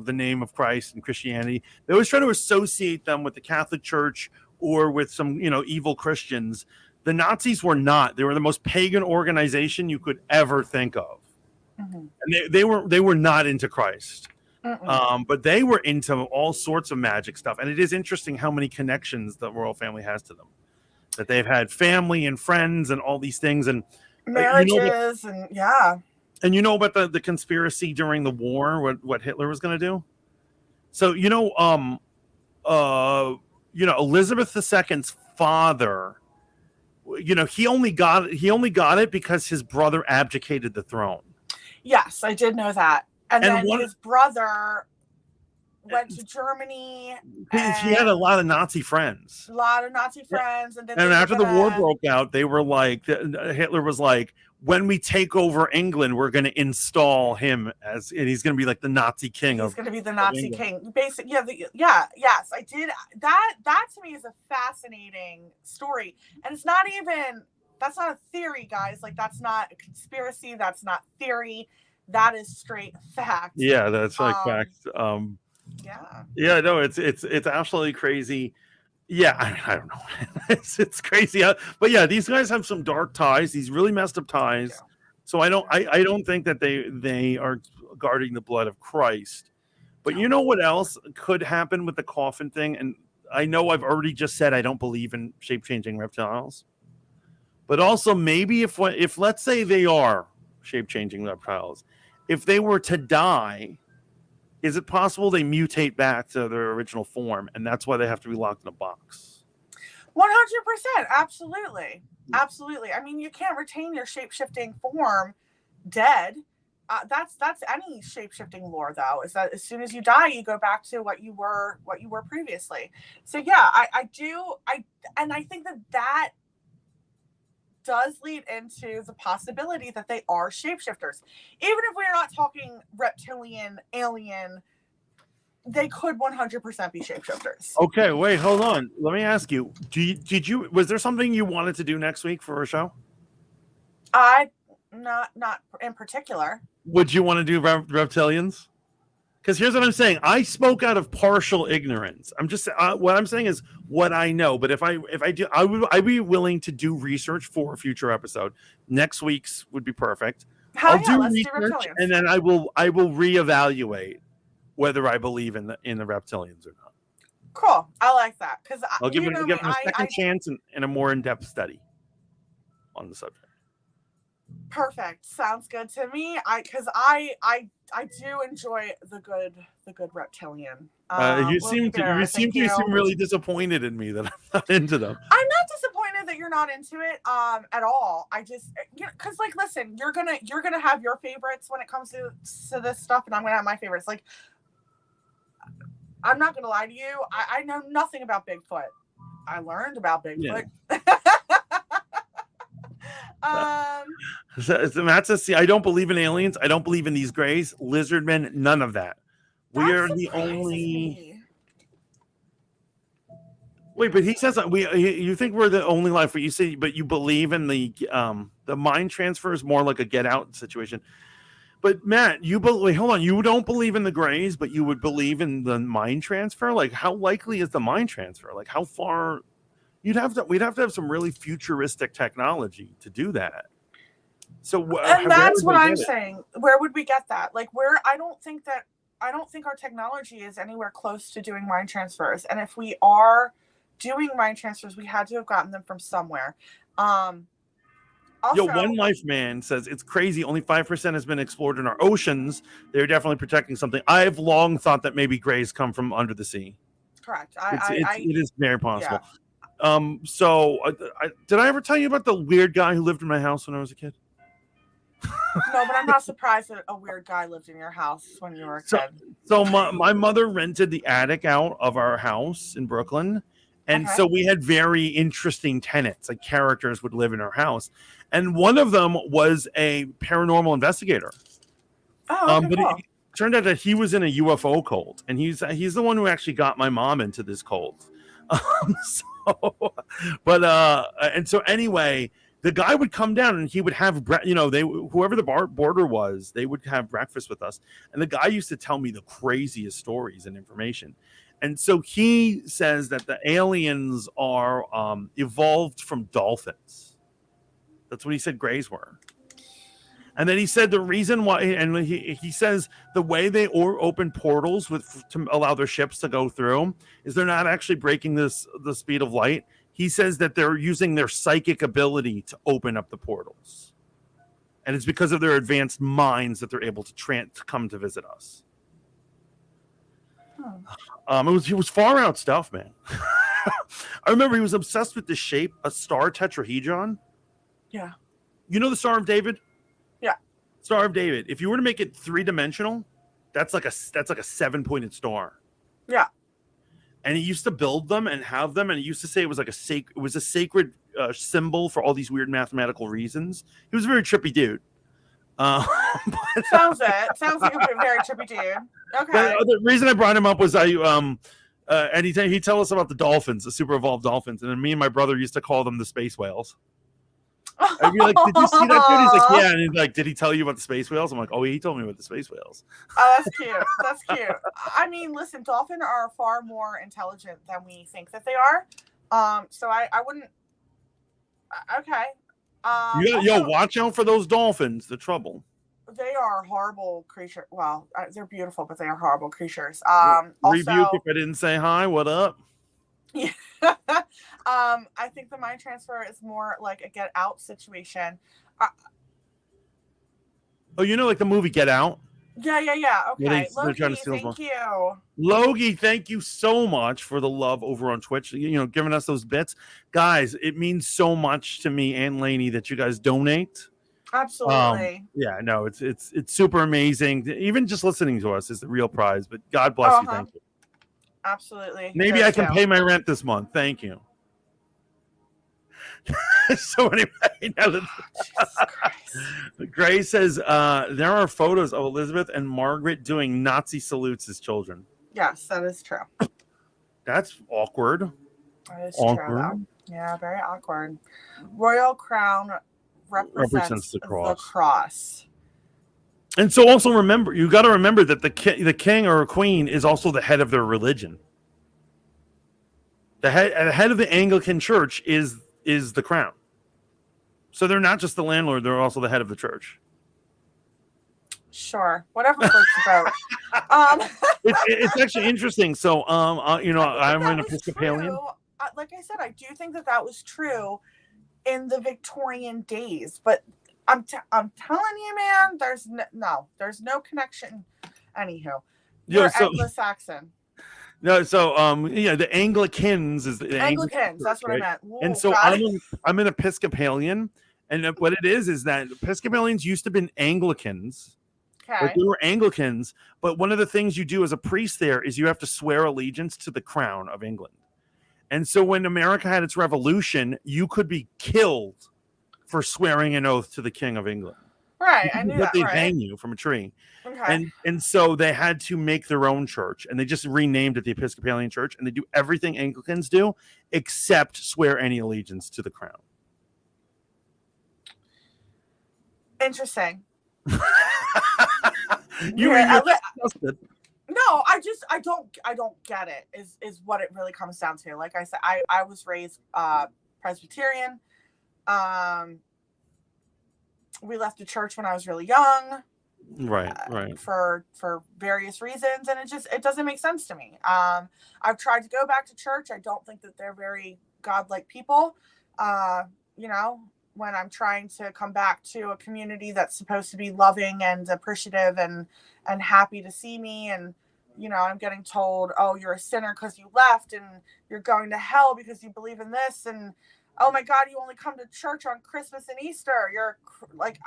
the name of Christ and Christianity. They always try to associate them with the Catholic Church or with some, evil Christians. The Nazis were not. They were the most pagan organization you could ever think of. Mm-hmm. And they were not into Christ. But they were into all sorts of magic stuff. And it is interesting how many connections the royal family has to them. That they've had family and friends and all these things. And marriages and yeah. And you know about the conspiracy during the war, what Hitler was going to do? So, Elizabeth II's father, he only got it because his brother abdicated the throne. Yes, I did know that. And then his brother went to Germany. He had a lot of Nazi friends. And then after the war broke out, they were like, Hitler was like, when we take over England, we're going to install him and he's going to be like the Nazi king. He's going to be the Nazi king. Basically, yes, I did. That to me is a fascinating story. And it's not even, that's not a theory, guys. Like, that's not a conspiracy. That's not theory. That is straight fact. Yeah, that's like fact. Yeah, no, it's absolutely crazy. Yeah, I don't know. it's crazy. But yeah, these guys have some dark ties, these really messed up ties. Yeah. So I don't think that they are guarding the blood of Christ. But you know what else could happen with the coffin thing? And I know I've already just said I don't believe in shape-changing reptiles. But also maybe if let's say they are shape-changing reptiles. If they were to die, is it possible they mutate back to their original form, and that's why they have to be locked in a box? 100%. Absolutely. Absolutely. I mean, you can't retain your shape-shifting form dead. That's any shape-shifting lore, though, is that as soon as you die, you go back to what you were previously. So yeah, I think that does lead into the possibility that they are shapeshifters. Even if we're not talking reptilian, alien, they could 100% be shapeshifters. Okay, wait, hold on. Let me ask you. Was there something you wanted to do next week for a show? Not in particular. Would you want to do reptilians? Because here's what I'm saying. I spoke out of partial ignorance. I'm just what I'm saying is what I know. But if I do, I'd be willing to do research for a future episode. Next week's would be perfect. Let's do reptilians, and then I will reevaluate whether I believe in the reptilians or not. Cool. I like that because I'll give them a second chance and a more in-depth study on the subject. Perfect. Sounds good to me. I do enjoy the good reptilian. You seem to be really disappointed in me that I'm not into them. I'm not disappointed that you're not into it at all. I just because listen, you're gonna have your favorites when it comes to this stuff, and I'm gonna have my favorites. Like, I'm not gonna lie to you. I know nothing about Bigfoot. I learned about Bigfoot. Yeah. I don't believe in aliens. I don't believe in these grays, lizard men, none of that. We are the only. Wait, but he says that you think we're the only life, but you believe in the mind transfer is more like a get out situation. But Matt, hold on, you don't believe in the grays, but you would believe in the mind transfer? Like, how likely is the mind transfer? Like, how far? We'd have to have some really futuristic technology to do that. So, and that's what I'm saying. Where would we get that? Like, I don't think our technology is anywhere close to doing mind transfers. And if we are doing mind transfers, we had to have gotten them from somewhere. Also, One Life Man says it's crazy. Only 5% has been explored in our oceans. They're definitely protecting something. I've long thought that maybe grays come from under the sea. Correct. It is very possible. Yeah. Did I ever tell you about the weird guy who lived in my house when I was a kid? No, but I'm not surprised that a weird guy lived in your house when you were a kid. So my mother rented the attic out of our house in Brooklyn. And so we had very interesting tenants, like characters would live in our house. And one of them was a paranormal investigator. Oh, okay, cool. It turned out that he was in a UFO cult. And he's the one who actually got my mom into this cult. Anyway, the guy would come down and he would have, whoever the boarder was, they would have breakfast with us. And the guy used to tell me the craziest stories and information. And so he says that the aliens are evolved from dolphins. That's what he said grays were. And then he said the reason why, and he says the way they open portals to allow their ships to go through is they're not actually breaking the speed of light. He says that they're using their psychic ability to open up the portals. And it's because of their advanced minds that they're able to come to visit us. It was far out stuff, man. I remember he was obsessed with the shape, a star tetrahedron. Yeah. You know the Star of David? Yeah. Star of David. If you were to make it 3-dimensional, that's like a 7-pointed star. Yeah. And he used to build them and have them, and he used to say it was like a sacred symbol for all these weird mathematical reasons. He was a very trippy dude. Sounds like a very trippy dude. Okay. The reason I brought him up was and he'd tell us about the dolphins, the super evolved dolphins, and then me and my brother used to call them the space whales. I'd be like, "Did you see that dude?" He's like, "Yeah," and he's like, "Did he tell you about the space whales?" I'm like, "Oh, he told me about the space whales." Oh, that's cute. That's cute. I mean, listen, dolphins are far more intelligent than we think that they are. So I wouldn't. Okay. Watch out for those dolphins. The trouble. They are horrible creatures. Well, they're beautiful, but they are horrible creatures. Rebuke if I didn't say hi. What up? Yeah. I think the mind transfer is more like a get out situation. Oh, you know, like the movie Get Out. Yeah. Where Okay, they're trying to Loki, steal his thank you. Logie, thank you so much for the love over on Twitch. You know, giving us those bits, guys. It means so much to me and Lainey that you guys donate. Absolutely. Yeah, no, it's super amazing. Even just listening to us is the real prize. But God bless you. Thank you. Absolutely. Maybe I can pay my rent this month. Thank you. So anyway, Grace says there are photos of Elizabeth and Margaret doing Nazi salutes as children. Yes, that is true. That's awkward. That is true, though. Yeah, very awkward. Royal crown represents the cross. And so also remember, you got to remember that the king or a queen is also the head of their religion. The head of the Anglican Church is the crown. So they're not just the landlord; they're also the head of the church. Sure, whatever floats your boat. It's actually interesting. So, you know, I'm an Episcopalian. Like I said, I do think that was true in the Victorian days, but I'm telling you, man, there's no connection. Anywho, you're Anglo-Saxon. No, so yeah, the Anglicans is the Anglicans. That's what I meant. Ooh, and so I'm an Episcopalian, and what it is that Episcopalians used to be Anglicans. Okay. Like we were Anglicans, but one of the things you do as a priest there is you have to swear allegiance to the crown of England. And so when America had its revolution, you could be killed for swearing an oath to the King of England. Right, I knew that. They'd hang you from a tree. Okay. And so they had to make their own church, and they just renamed it the Episcopalian Church, and they do everything Anglicans do except swear any allegiance to the crown. Interesting. No, I don't get it is what it really comes down to. Like I said, I was raised Presbyterian. We left the church when I was really young. Right. For various reasons, and it doesn't make sense to me. I've tried to go back to church. I don't think that they're very godlike people. You know, when I'm trying to come back to a community that's supposed to be loving and appreciative and happy to see me, and you know, I'm getting told, oh, you're a sinner because you left, and you're going to hell because you believe in this, and oh my God, you only come to church on Christmas and Easter. You're like,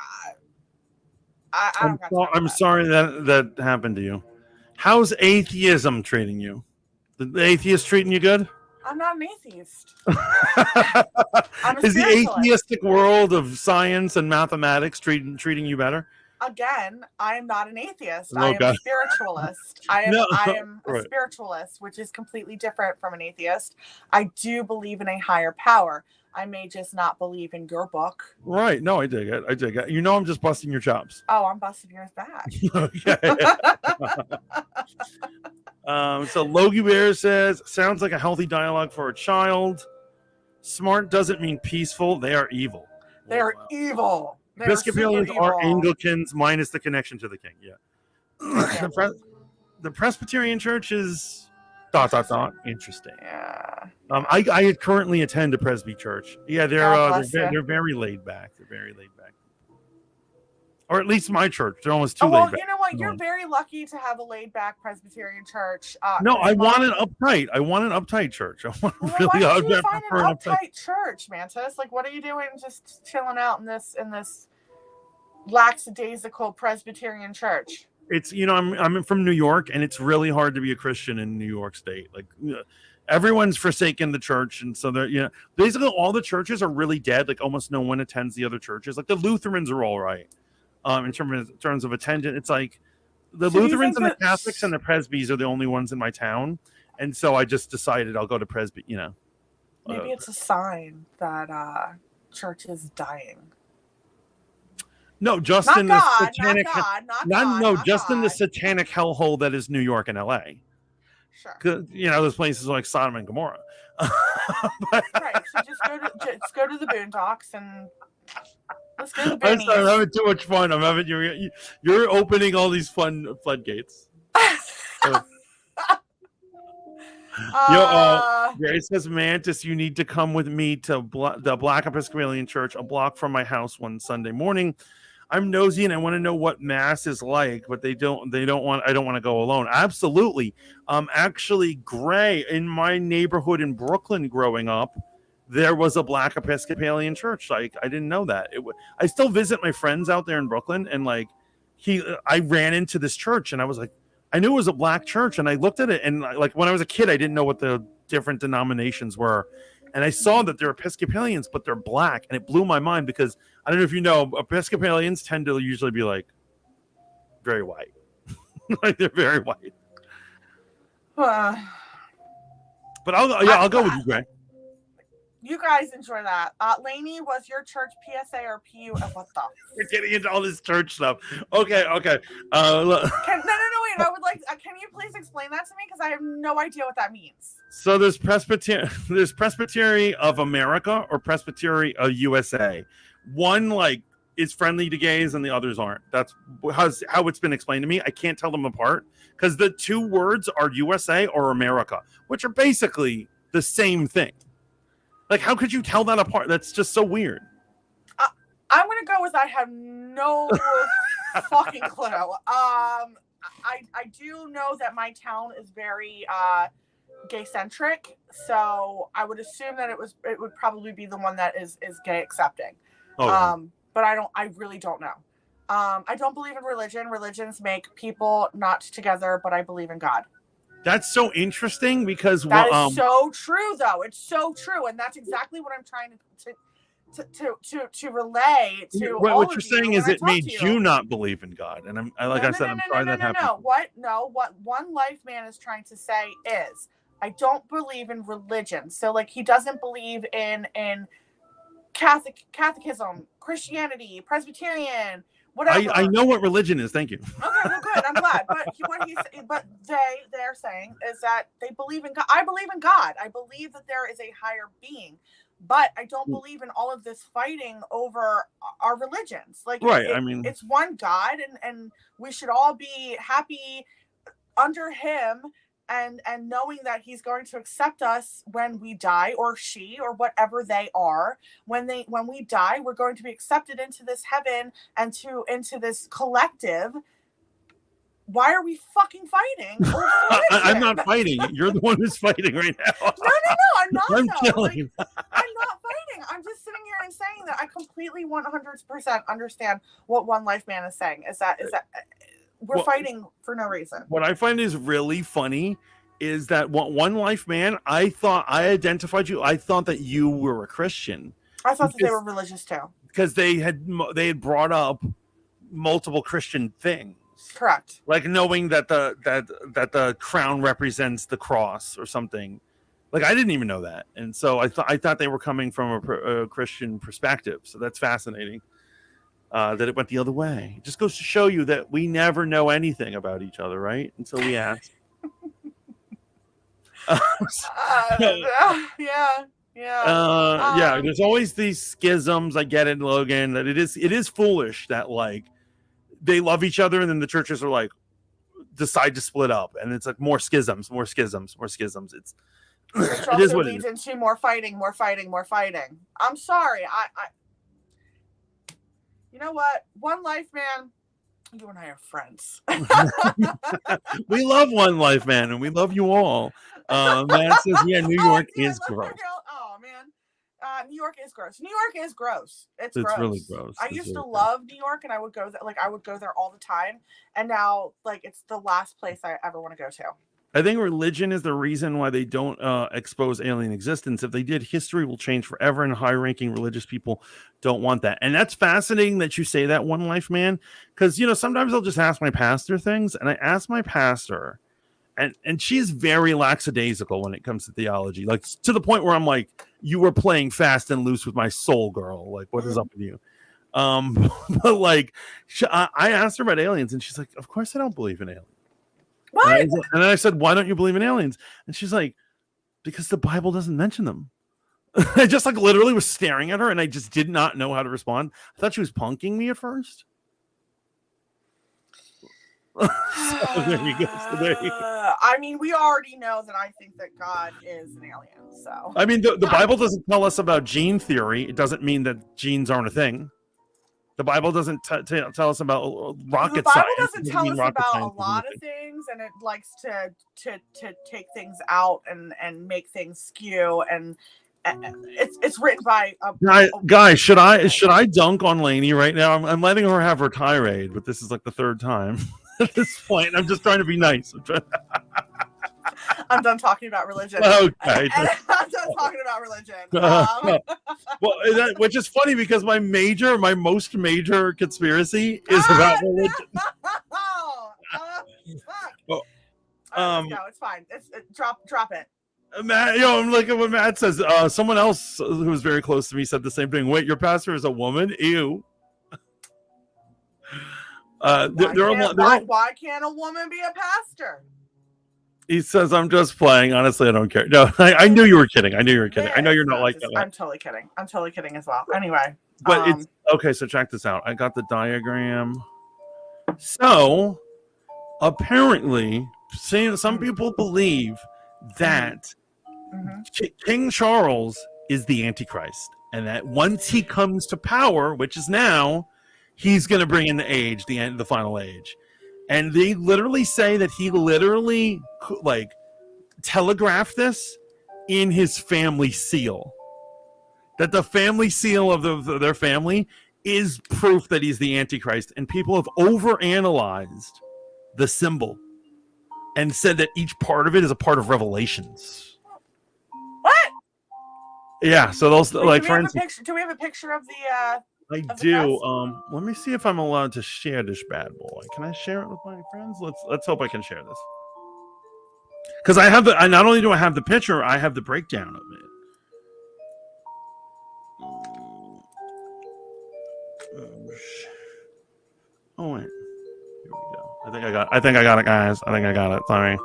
I'm sorry that happened to you. How's atheism treating you? The atheist treating you good? I'm not an atheist. Is the atheistic world of science and mathematics treating you better? Again, I am not an atheist. Oh, I am God. a spiritualist. I am a spiritualist, which is completely different from an atheist. I do believe in a higher power. I may just not believe in your book. Right. No, I dig it. You know, I'm just busting your chops. Oh, I'm busting yours back. So Logie Bear says, sounds like a healthy dialogue for a child. Smart doesn't mean peaceful. They are evil. They are evil. Episcopalians are Anglicans minus the connection to the king. Yeah. The Presbyterian Church is ... Interesting. Yeah. I currently attend a Presby church. Yeah, they're very laid back. They're very laid back. Or at least my church. They're almost too laid back. You know what? You're very lucky to have a laid back Presbyterian church. No, I want an uptight. I want an uptight church. I want why don't you find an uptight church, Mantis? Like, what are you doing just chilling out in this lackadaisical Presbyterian church? It's, you know, I'm from New York, and it's really hard to be a Christian in New York State. Like, everyone's forsaken the church, and so they're, you know, basically all the churches are really dead. Like, almost no one attends the other churches. Like, the Lutherans are all right, in terms of attendance. It's like the Lutherans and the Catholics and the Presbys are the only ones in my town, and so I just decided I'll go to Presby. You know, maybe it's a sign that church is dying. No, just in the satanic, in the satanic hellhole that is New York and LA. Sure. You know, those places like Sodom and Gomorrah. Right. So just go to the boondocks and let's go to the I'm having too much fun. You're opening all these fun floodgates. Grace says, Mantis, you need to come with me to the Black Episcopalian Church, a block from my house one Sunday morning. I'm nosy and I want to know what mass is like, but I don't want to go alone. Absolutely. Actually, Gray, in my neighborhood in Brooklyn growing up, there was a Black Episcopalian church. Like, I didn't know that. I still visit my friends out there in Brooklyn, and like I ran into this church and I was like, I knew it was a Black church, and I looked at it, and like when I was a kid, I didn't know what the different denominations were. And I saw that they're Episcopalians, but they're Black, and it blew my mind because I don't know if you know, Episcopalians tend to usually be like very white. Like they're very white. But I'll go with you, Greg. You guys enjoy that. Lainey, was your church PSA or PU? What the? We're getting into all this church stuff. Okay. No, wait. I would like. Can you please explain that to me? Because I have no idea what that means. So there's Presbytery of America or Presbytery of USA. One like is friendly to gays and the others aren't. That's how it's been explained to me. I can't tell them apart because the two words are USA or America, which are basically the same thing. Like, how could you tell that apart? That's just so weird. I'm gonna go with I have no fucking clue. I do know that my town is very gay centric, so I would assume that it would probably be the one that is gay accepting. Oh. But I really don't know. I don't believe in religion. Religions make people not together, but I believe in God. That's so interesting because that is so true, though. It's so true, and that's exactly what I'm trying to relay to all what of you're saying is it made you not believe in God, and I'm sorry that happened. What One Life Man is trying to say is I don't believe in religion. So like he doesn't believe in Catholicism, Christianity, Presbyterian. Whatever. I know what religion is. Thank you. Okay, well, good. I'm glad. But they're saying is that they believe in God. I believe in God. I believe that there is a higher being, but I don't believe in all of this fighting over our religions. Like, right? It's one God, and we should all be happy under Him. And knowing that he's going to accept us when we die, or she, or whatever they are, when we die, we're going to be accepted into this heaven and into this collective. Why are we fucking fighting? I'm not fighting. You're the one who's fighting right now. No, I'm not. I'm killing. I'm not fighting. I'm just sitting here and saying that I completely 100% understand what One Life Man is saying. Is that we're fighting for no reason. What I find is really funny is that One Life Man, I thought I identified you. I thought that you were a Christian. I thought that they were religious too. Because they had brought up multiple Christian things. Correct. Like knowing that the crown represents the cross or something. Like I didn't even know that, and so I thought they were coming from a Christian perspective. So that's fascinating. That it went the other way. It just goes to show you that we never know anything about each other, right? Until we ask. Yeah. There's always these schisms. I get it, Logan. That it is foolish that like they love each other, and then the churches are like decide to split up, and it's like more schisms. It's it is what leads into more fighting. I'm sorry. You know what? One Life Man, you and I are friends. We love One Life Man, and we love you all. Matt says, yeah, New York is gross. Oh, man. New York is gross. It's gross. Really gross. I used to love New York, and I would go there all the time. And now, like, it's the last place I ever want to go to. I think religion is the reason why they don't expose alien existence. If they did, history will change forever, and high-ranking religious people don't want that. And that's fascinating that you say that, One Life Man, because, sometimes I'll just ask my pastor things, and I ask my pastor, and she's very lackadaisical when it comes to theology, like to the point where I'm like, you were playing fast and loose with my soul, girl. Like, what is up with you? But like, I asked her about aliens, and she's like, of course I don't believe in aliens. What? And then I said, why don't you believe in aliens? And she's like, because the Bible doesn't mention them. I just like literally was staring at her, and I just did not know how to respond. I thought she was punking me at first. So there you go. I mean, we already know that I think that God is an alien. So I mean, the Bible doesn't tell us about gene theory. It doesn't mean that genes aren't a thing. The Bible doesn't tell us about rocket the Bible science. doesn't It tell mean us rocket about a science is lot anything. of things, and it likes to take things out and make things skew, and it's written by a Guys, should I dunk on Lainey right now? I'm letting her have her tirade, but this is like the third time at this point. I'm just trying to be nice. I'm done talking about religion. Okay. I'm done talking about religion. Well, which is funny because my most major conspiracy is about religion. Fuck. Well, Let's go. It's fine. Drop it. Matt, I'm looking at what Matt says. Someone else who was very close to me said the same thing. Wait, your pastor is a woman? Ew. Why can't a woman be a pastor? He says, I'm just playing. Honestly, I don't care. No, I knew you were kidding. I know you're not like that. I'm totally kidding. I'm totally kidding as well. Anyway. But it's okay. So check this out. I got the diagram. So apparently, some people believe that King Charles is the Antichrist, and that once he comes to power, which is now, he's going to bring in the final age. And they literally say that he literally telegraphed this in his family seal. That the family seal of their family is proof that he's the Antichrist. And people have overanalyzed the symbol and said that each part of it is a part of Revelations. What? Yeah. So those for instance, do we have a picture of the? I do. Let me see if I'm allowed to share this bad boy. Can I share it with my friends? Let's hope I can share this. Because I not only do I have the picture, I have the breakdown of it. Oh wait. Here we go. I think I got it, guys. I think I got it. Sorry.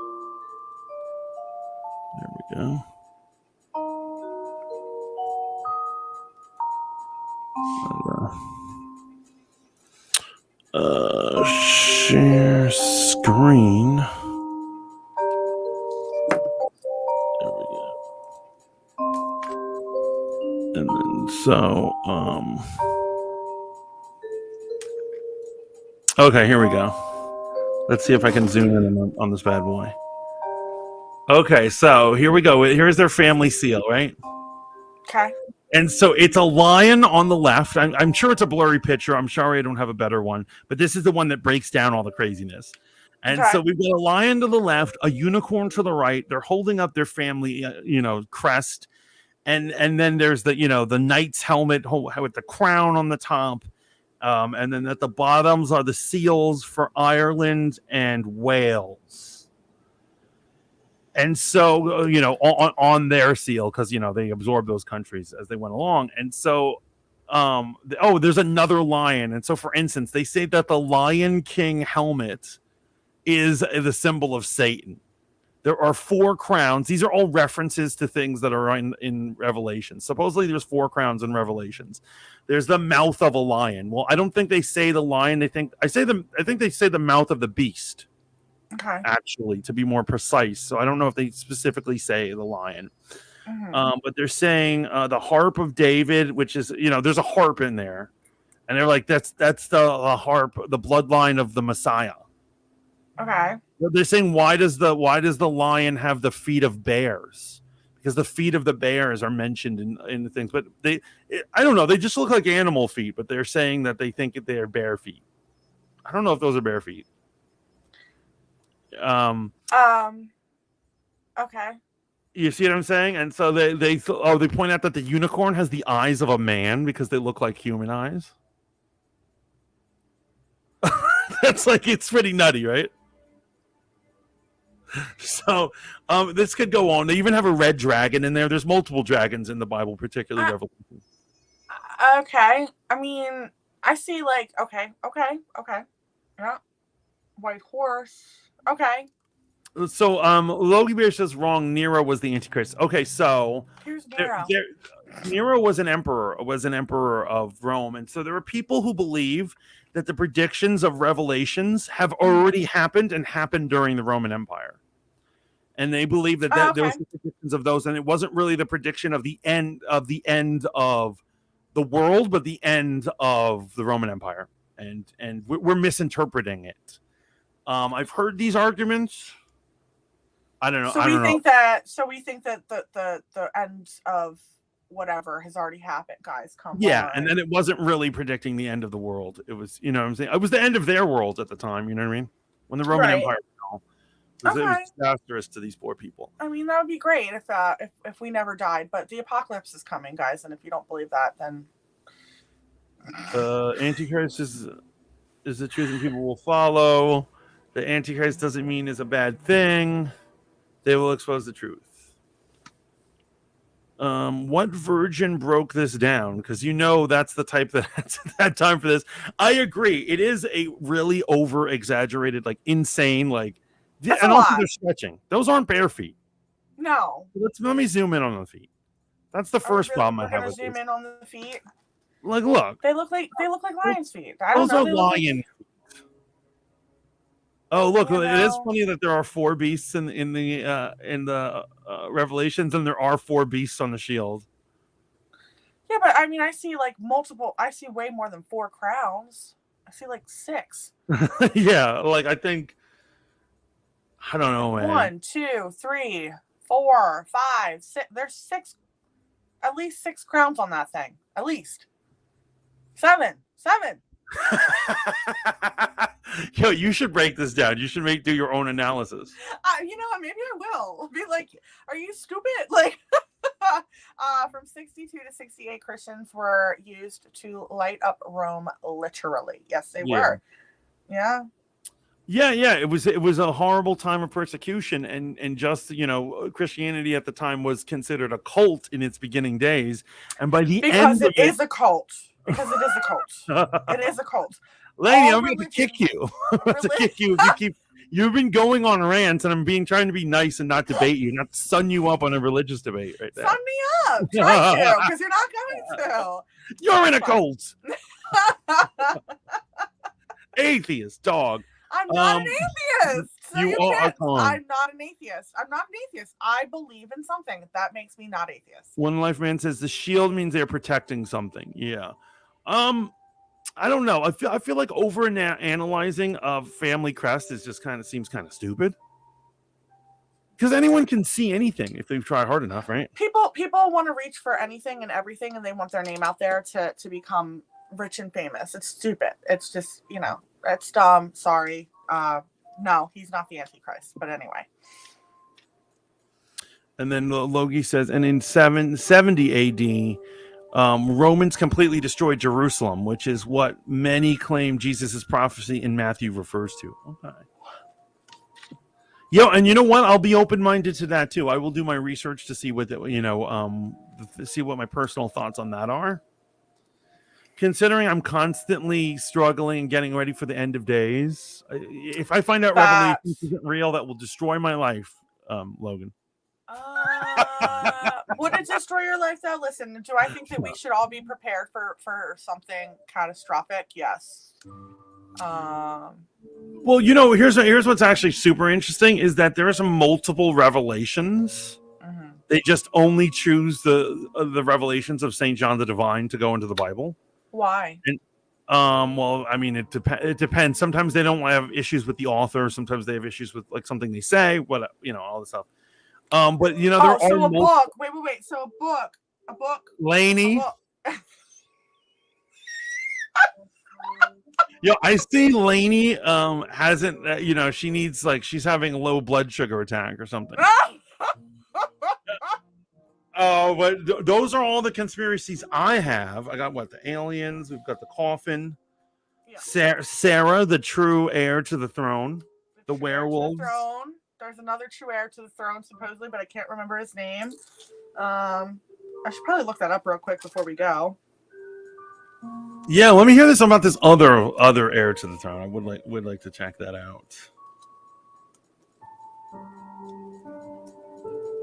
There we go. Share screen. There we go. And then okay, here we go. Let's see if I can zoom in on this bad boy. Okay, so here we go. Here's their family seal, right? Okay. And so it's a lion on the left. I'm sure it's a blurry picture. I'm sorry I don't have a better one, but this is the one that breaks down all the craziness. And so we've got a lion to the left, a unicorn to the right. They're holding up their family, crest, and then there's the knight's helmet with the crown on the top, and then at the bottoms are the seals for Ireland and Wales. And so, on their seal, because, they absorbed those countries as they went along. And so, there's another lion. And so, for instance, they say that the Lion King helmet is the symbol of Satan. There are 4 crowns. These are all references to things that are in Revelations. Supposedly, there's 4 crowns in Revelations. There's the mouth of a lion. Well, I don't think they say the lion. I think they say the mouth of the beast. Okay. Actually, to be more precise. So I don't know if they specifically say the lion. But they're saying the harp of David, which is, there's a harp in there. And they're like, that's the harp, the bloodline of the Messiah. Okay. They're saying, why does the lion have the feet of bears? Because the feet of the bears are mentioned in the things. But I don't know. They just look like animal feet, but they're saying that they think they're bear feet. I don't know if those are bear feet. Okay. You see what I'm saying? And so they point out that the unicorn has the eyes of a man because they look like human eyes. That's it's pretty nutty, right? So this could go on. They even have a red dragon in there. There's multiple dragons in the Bible, particularly Revelation. Okay. I mean, I see okay. Yeah. White horse. Okay. So Logie Bear says wrong. Nero was the Antichrist. Okay, so here's Nero. Nero was an emperor of Rome, and so there are people who believe that the predictions of Revelations have already happened and happened during the Roman Empire, and they believe that there was the predictions of those, and it wasn't really the prediction of the end of the the world, but the end of the Roman Empire, and we're misinterpreting it. I've heard these arguments. I don't know. So I we don't know. think that. So we think that the end of whatever has already happened, guys. Come Yeah, on. and then it wasn't really predicting the end of the world. It was, you know what I'm saying? It was the end of their world at the time, you know what I mean? When the Roman Right. Empire fell. It was Okay. disastrous to these poor people. I mean, that would be great if we never died. But the apocalypse is coming, guys, and if you don't believe that, then Antichrist is the truth and people will follow. The Antichrist doesn't mean is a bad thing. They will expose the truth. What virgin broke this down? Because you know that's the type that's that time for this. I agree. It is a really over exaggerated, like insane, like, That's and a also lot. they're stretching. Those aren't bare feet. no. Let me zoom in on the feet. That's the first problem I have with zoom this. in on the feet. Like, look, They look like lions' feet. I don't those know. are They look like- lion. Oh, look! You It is know. funny that there are 4 beasts in the Revelations, and there are 4 beasts on the shield. Yeah, but I mean, I see like multiple. I see way more than 4 crowns. I see like 6. Yeah, like I think. I don't know, man. 1, 2, 3, 4, 5, 6. There's 6. At least 6 crowns on that thing. At least 7. Yo, you should break this down. You should do your own analysis. You know what? Maybe I will be like, "Are you stupid?" Like, from 62 to 68, Christians were used to light up Rome. Literally, yes, they were. Yeah. Yeah. It was a horrible time of persecution, and just Christianity at the time was considered a cult in its beginning days, and by the Because end it is a cult. Because it is a cult. It is a cult. Lainey, All I'm going to kick you. I'm going to kick you if you keep. You've been going on rants, and I'm trying to be nice and not debate you, not sun you up on a religious debate right there. Sun me up. Try to, because you're not going to. You're in a cult. Atheist dog. I'm not an atheist. So you are a con. I'm not an atheist. I'm not an atheist. I believe in something. That makes me not atheist. One Life Man says the shield means they're protecting something. Yeah. I don't know. I feel like over analyzing of family crest is just seems kind of stupid. Because anyone can see anything if they try hard enough, right? People want to reach for anything and everything, and they want their name out there to become rich and famous. It's stupid. It's just, it's dumb. Sorry. No, he's not the Antichrist. But anyway. And then Logie says, and in 770 AD, Romans completely destroyed Jerusalem, which is what many claim Jesus' prophecy in Matthew refers to. Okay. Yo, and you know what? I'll be open-minded to that too. I will do my research to see what see what my personal thoughts on that are. Considering I'm constantly struggling and getting ready for the end of days, if I find out Revelation isn't real, that will destroy my life, Logan. Would it destroy your life though? Listen, do I think that we should all be prepared for something catastrophic? Yes. Well, here's what's actually super interesting is that there are some multiple revelations. Mm-hmm. They just only choose the revelations of Saint John the Divine to go into the Bible. Why? And well, I mean, it depends. Sometimes they don't have issues with the author. Sometimes they have issues with like something they say. What all this stuff. But there are a book. Wait. So a book. Lainey. A book. Yo, I see Lainey hasn't she needs she's having a low blood sugar attack or something. But those are all the conspiracies I have. I got the aliens, we've got the coffin, yeah. Sarah, the true heir to the throne, the werewolves. There's another true heir to the throne supposedly, but I can't remember his name. I should probably look that up real quick before we go. Yeah, let me hear this about this other heir to the throne. I would like to check that out.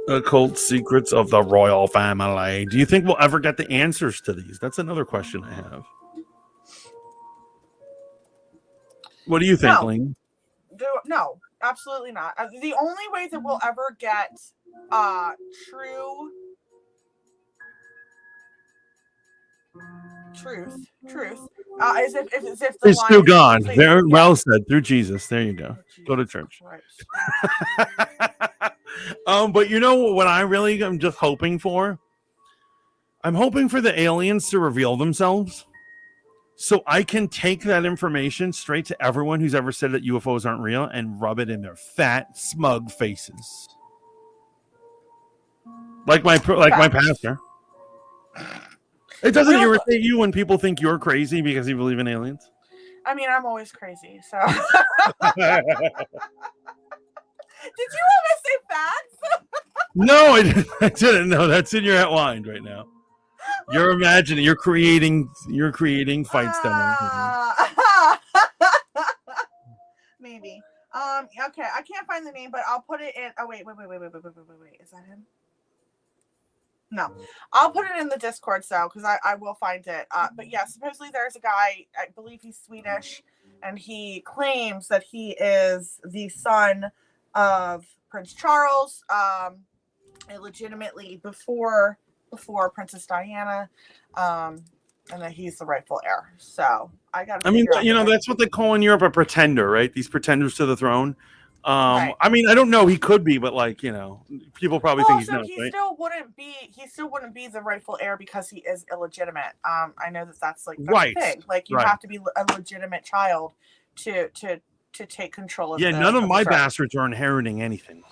Occult secrets of the royal family. Do you think we'll ever get the answers to these? That's another question I have. What do you think, Lainey? No, absolutely not. The only way that we'll ever get true Truth. As if the It's line still is gone. completely- Very yeah. well said. Through Jesus. There you go. Oh, Go to Jesus church. Christ. But you know what I really am just hoping for? I'm hoping for the aliens to reveal themselves so I can take that information straight to everyone who's ever said that UFOs aren't real and rub it in their fat, smug faces. Like my pastor. It doesn't irritate you when people think you're crazy because you believe in aliens? I mean, I'm always crazy, so. Did you almost say facts? No, I didn't. No, that's in your mind right now. You're imagining. You're creating fights down Maybe. Okay, I can't find the name, but I'll put it in. Oh wait. Is that him? No, I'll put it in the Discord so because I will find it. But yeah, supposedly there's a guy. I believe he's Swedish, and he claims that he is the son of Prince Charles, illegitimately before Princess Diana, and that he's the rightful heir. So I got. I mean, that's what they call in Europe a pretender, right? These pretenders to the throne. Right. I mean, I don't know. He could be, but people probably think he's not. He still wouldn't be the rightful heir because he is illegitimate. I know that's like right. thing. Like you have to be a legitimate child to take control of. Yeah, none of my bastards are inheriting anything.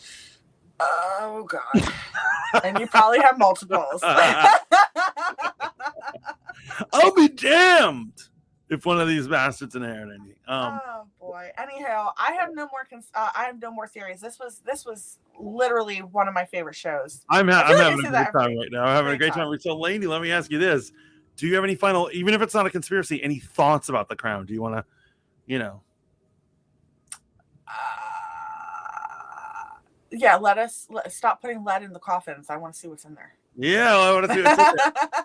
Oh God! And you probably have multiples. I'll be damned if one of these bastards inherit anything. Oh boy. Anyhow, I have no more theories. This was literally one of my favorite shows. I'm having a great time right now. I'm having a great time. So, Lainey, let me ask you this: do you have any final, even if it's not a conspiracy, any thoughts about the crown? Do you want to, Yeah, stop putting lead in the coffins. I want to see what's in there. Yeah, I want to see what's in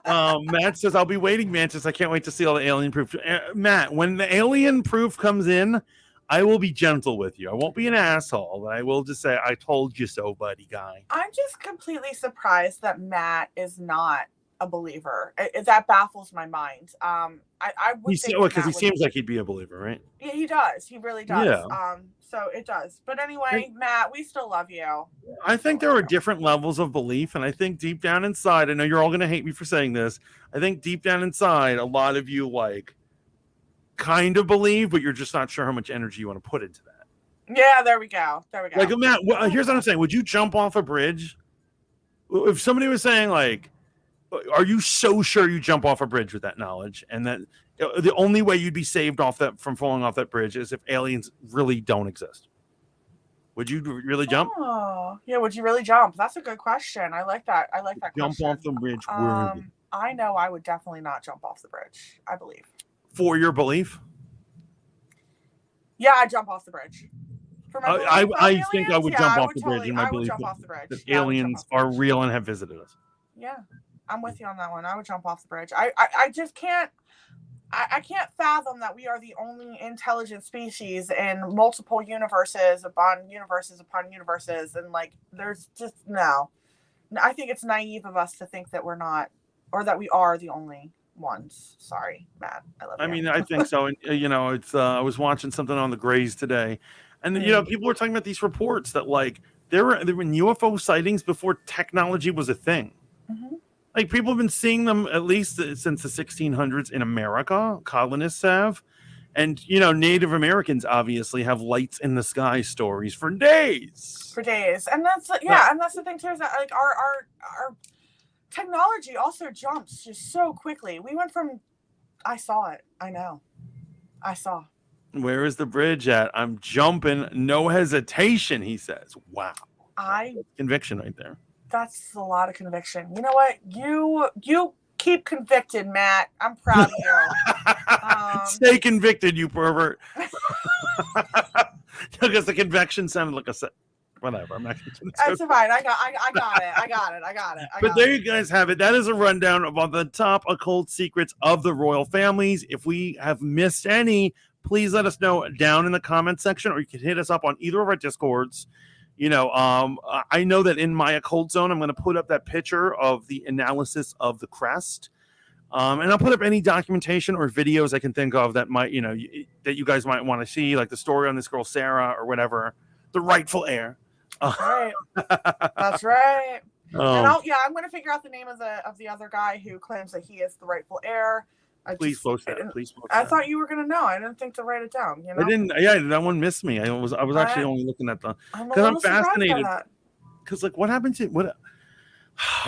there. Matt says, I'll be waiting, Mantis. I can't wait to see all the alien proof. Matt, when the alien proof comes in, I will be gentle with you. I won't be an asshole, but I will just say, I told you so, buddy guy. I'm just completely surprised that Matt is not a believer. That baffles my mind. I would think because he seems like he'd be a believer, right? Yeah, he does. He really does. Yeah. So it does. But anyway, Matt, we still love you. I think there are different levels of belief, and I think deep down inside, I know you're all going to hate me for saying this. I think deep down inside, a lot of you kind of believe, but you're just not sure how much energy you want to put into that. Yeah, there we go. Like, Matt, here's what I'm saying. Would you jump off a bridge? If somebody was saying, are you so sure you jump off a bridge with that knowledge, and that the only way you'd be saved from falling off that bridge is if aliens really don't exist? Would you really jump? Oh, yeah. Would you really jump? That's a good question. I like that. Jump question. off the bridge. I know I would definitely not jump off the bridge. I believe. For your belief? Yeah, I'd jump off the bridge. For my I think I would jump off the bridge in my belief that aliens are real and have visited us. Yeah, I'm with you on that one. I would jump off the bridge. I just can't. I can't fathom that we are the only intelligent species in multiple universes upon universes, and there's just no. I think it's naive of us to think that we're not, or that we are the only ones. Sorry, Matt. I love you. I mean, I think so. And it's. I was watching something on the Grays today, and people were talking about these reports that there were UFO sightings before technology was a thing. Mm-hmm. People have been seeing them at least since the 1600s in America. Colonists have, and Native Americans obviously have lights in the sky stories for days. And that's and that's the thing too, is that our technology also jumps just so quickly. We went from I saw it. I know. I saw. Where is the bridge at? I'm jumping, no hesitation. He says, "Wow." Conviction right there. That's a lot of conviction. You know what? You keep convicted, Matt. I'm proud of you. Stay convicted, you pervert. Because the conviction sounded like whatever. I'm not going to. That's fine. I got it. But there you guys have it. That is a rundown of all the top occult secrets of the royal families. If we have missed any, please let us know down in the comment section, or you can hit us up on either of our Discords. I know that in my occult zone, I'm going to put up that picture of the analysis of the crest. And I'll put up any documentation or videos I can think of that might, that you guys might want to see, like the story on this girl Sarah or whatever, the rightful heir. That's right. That's right. And Oh, I'm going to figure out the name of the other guy who claims that he is the rightful heir. please post that. Please post I that. thought you were going to know. I didn't think to write it down. You know? I didn't. Yeah, that one missed me. I was actually only looking at the because I'm fascinated. Because like, what happened to what?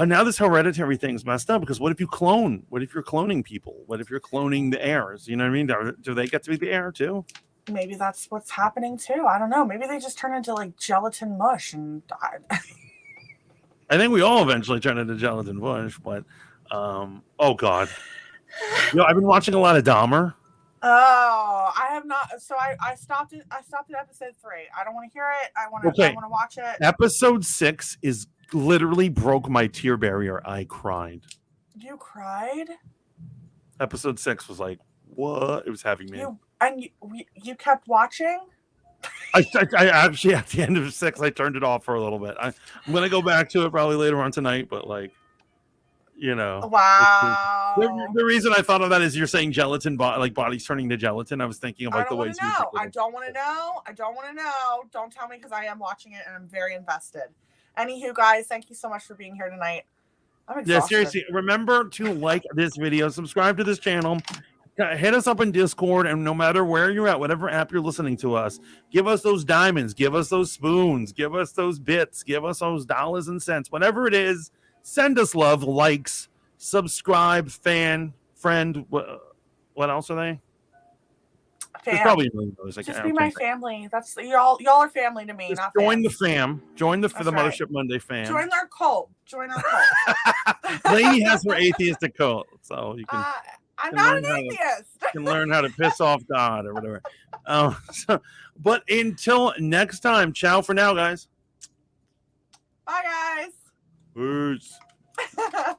Now this hereditary thing's messed up. Because what if you clone? What if you're cloning people? What if you're cloning the heirs? You know what I mean? Do they get to be the heir too? Maybe that's what's happening too. I don't know. Maybe they just turn into like gelatin mush and die. I think we all eventually turn into gelatin mush, but oh god, I've been watching a lot of Dahmer. Oh, I have not. So I stopped it. I stopped at episode 3. I don't want to hear it. I want to watch it. Episode 6 is literally broke my tear barrier. I cried. You cried? Episode 6 was like, what? It was having me. You kept watching? I actually, at the end of 6, I turned it off for a little bit. I'm going to go back to it probably later on tonight, but like, Wow. The reason I thought of that is you're saying gelatin, like bodies turning to gelatin. I was thinking of like the ways. I don't want to know. I don't want to know. Don't tell me because I am watching it and I'm very invested. Anywho, guys, thank you so much for being here tonight. I'm exhausted. Yeah, seriously. Remember to like this video, subscribe to this channel. Hit us up in Discord, and no matter where you're at, whatever app you're listening to us, give us those diamonds, give us those spoons, give us those bits, give us those dollars and cents, whatever it is. Send us love, likes, subscribe, fan, friend. What else are they? There's probably a million others. Just be my family. That's y'all are family to me. Not join the fam. Join the Mothership Monday fam. Join our cult. Lainey has her atheistic cult, so you can. I'm not an atheist. You can learn how to piss off God or whatever. But until next time, ciao for now, guys. Bye, guys. Peace.